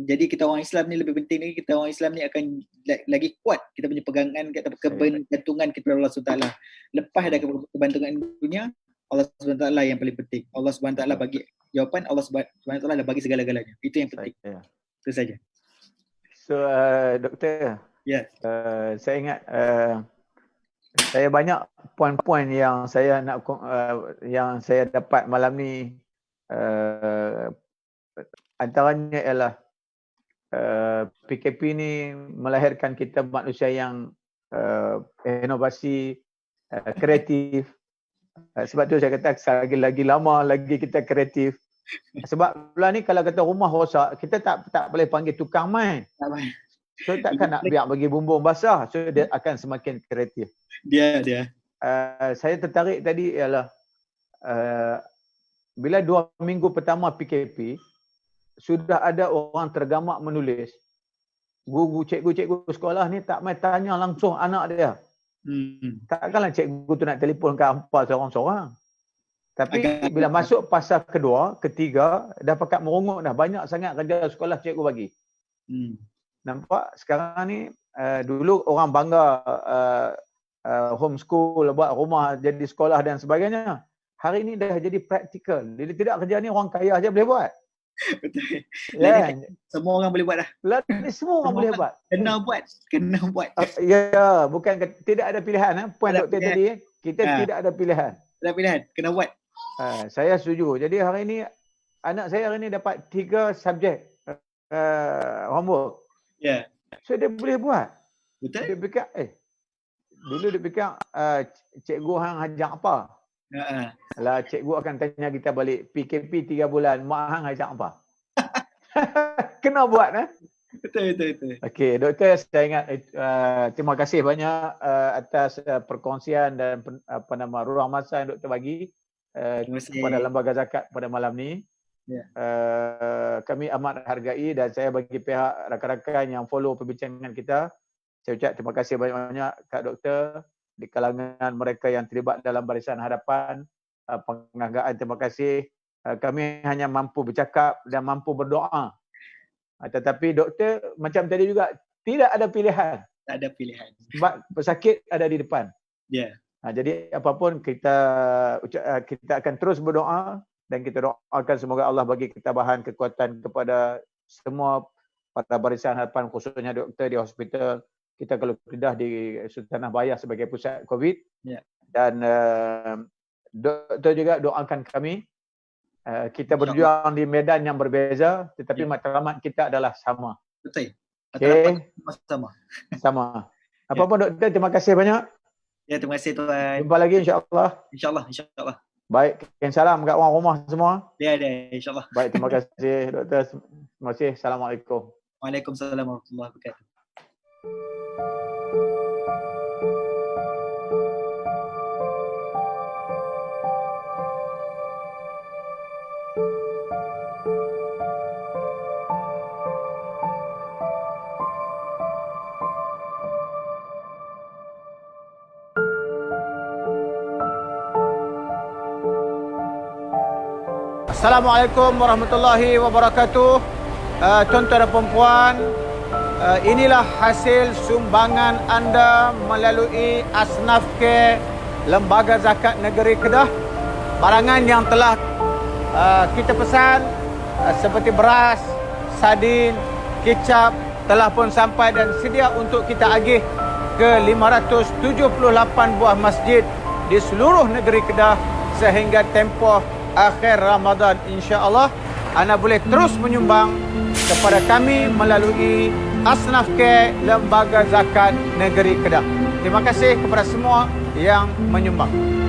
jadi kita orang Islam ni lebih penting lagi, kita orang Islam ni akan lagi kuat kita punya pegangan, kebergantungan kepada Allah SWT. Lepas ada kebergantungan dunia, Allah SWT yang paling penting. Allah SWT bagi jawapan, Allah SWT bagi segala-galanya. Itu yang penting. Itu saja. So doktor, saya ingat saya banyak poin-poin yang saya nak yang saya dapat malam ni antaranya ialah PKP ni melahirkan kita manusia yang inovasi, kreatif. Sebab tu saya kata lagi lama lagi kita kreatif. Sebab bulan ni kalau kata rumah rosak, kita tak boleh panggil tukang main. Tak main. So takkan nak biar bagi bumbung basah. So dia akan semakin kreatif. Dia. Saya tertarik tadi ialah bila 2 minggu pertama PKP, sudah ada orang tergamak menulis. Cikgu-cikgu sekolah ni tak main tanya langsung anak dia. Takkanlah cikgu tu nak telefon ke hampa seorang-seorang. Tapi bila masuk fasa kedua, ketiga, dah pakat merungut dah. Banyak sangat kerja sekolah cikgu bagi. Nampak sekarang ni, dulu orang bangga homeschool, buat rumah jadi sekolah dan sebagainya. Hari ni dah jadi praktikal. Jadi tidak kerja ni orang kaya aja boleh buat. Betul. Ya. Semua orang boleh buat dah. Ni semua orang boleh buat. Kena buat. Ya, bukan tidak ada pilihan. Puan doktor tadi, kita tidak ada pilihan. Tak ada pilihan, kena buat. Saya setuju. Jadi hari ni anak saya hari ni dapat 3 subjek homework. Ya. So dia boleh buat. Betul. Dia fikir dulu dia fikir cikgu hang ajak apa? Lah cikgu akan tanya kita balik, PKP 3 bulan, mak hang ajak apa? Kena buat Betul. Okey, doktor, saya ingat terima kasih banyak atas perkongsian dan ruang masa yang doktor bagi kepada Lembaga Zakat pada malam ni. Ya. Kami amat hargai dan saya bagi pihak rakan-rakan yang follow perbincangan kita, saya ucap terima kasih banyak-banyak Kak Doktor, di kalangan mereka yang terlibat dalam barisan hadapan, penghargaan terima kasih. Kami hanya mampu bercakap dan mampu berdoa. Tetapi doktor macam tadi juga tidak ada pilihan. Tak ada pilihan. Sebab pesakit ada di depan. Ya. Jadi apapun kita akan terus berdoa dan kita doakan semoga Allah bagi ketabahan, kekuatan kepada semua pada barisan hadapan, khususnya doktor di hospital. Kita kalau tidak di Sultanah Bayah sebagai pusat COVID. Ya. Dan doktor juga doakan kami. Kita berjuang di medan yang berbeza, tetapi matlamat kita adalah sama. Betul. Okey. Sama. Apapun doktor, terima kasih banyak. Ya, terima kasih tuan. Jumpa lagi insya-Allah. InsyaAllah. Baik, salam kat orang rumah semua. Ya, insyaAllah. Baik, terima kasih doktor. Terima kasih. Assalamualaikum. Waalaikumsalam warahmatullahi wabarakatuh. Assalamualaikum warahmatullahi wabarakatuh. Tuan-tuan dan puan-puan, inilah hasil sumbangan anda melalui Asnaf Care Lembaga Zakat Negeri Kedah. Barangan yang telah kita pesan seperti beras, sardin, kicap telah pun sampai dan sedia untuk kita agih ke 578 buah masjid di seluruh negeri Kedah sehingga tempoh akhir Ramadan. InsyaAllah anda boleh terus menyumbang kepada kami melalui Asnaf Care Lembaga Zakat Negeri Kedah. Terima kasih kepada semua yang menyumbang.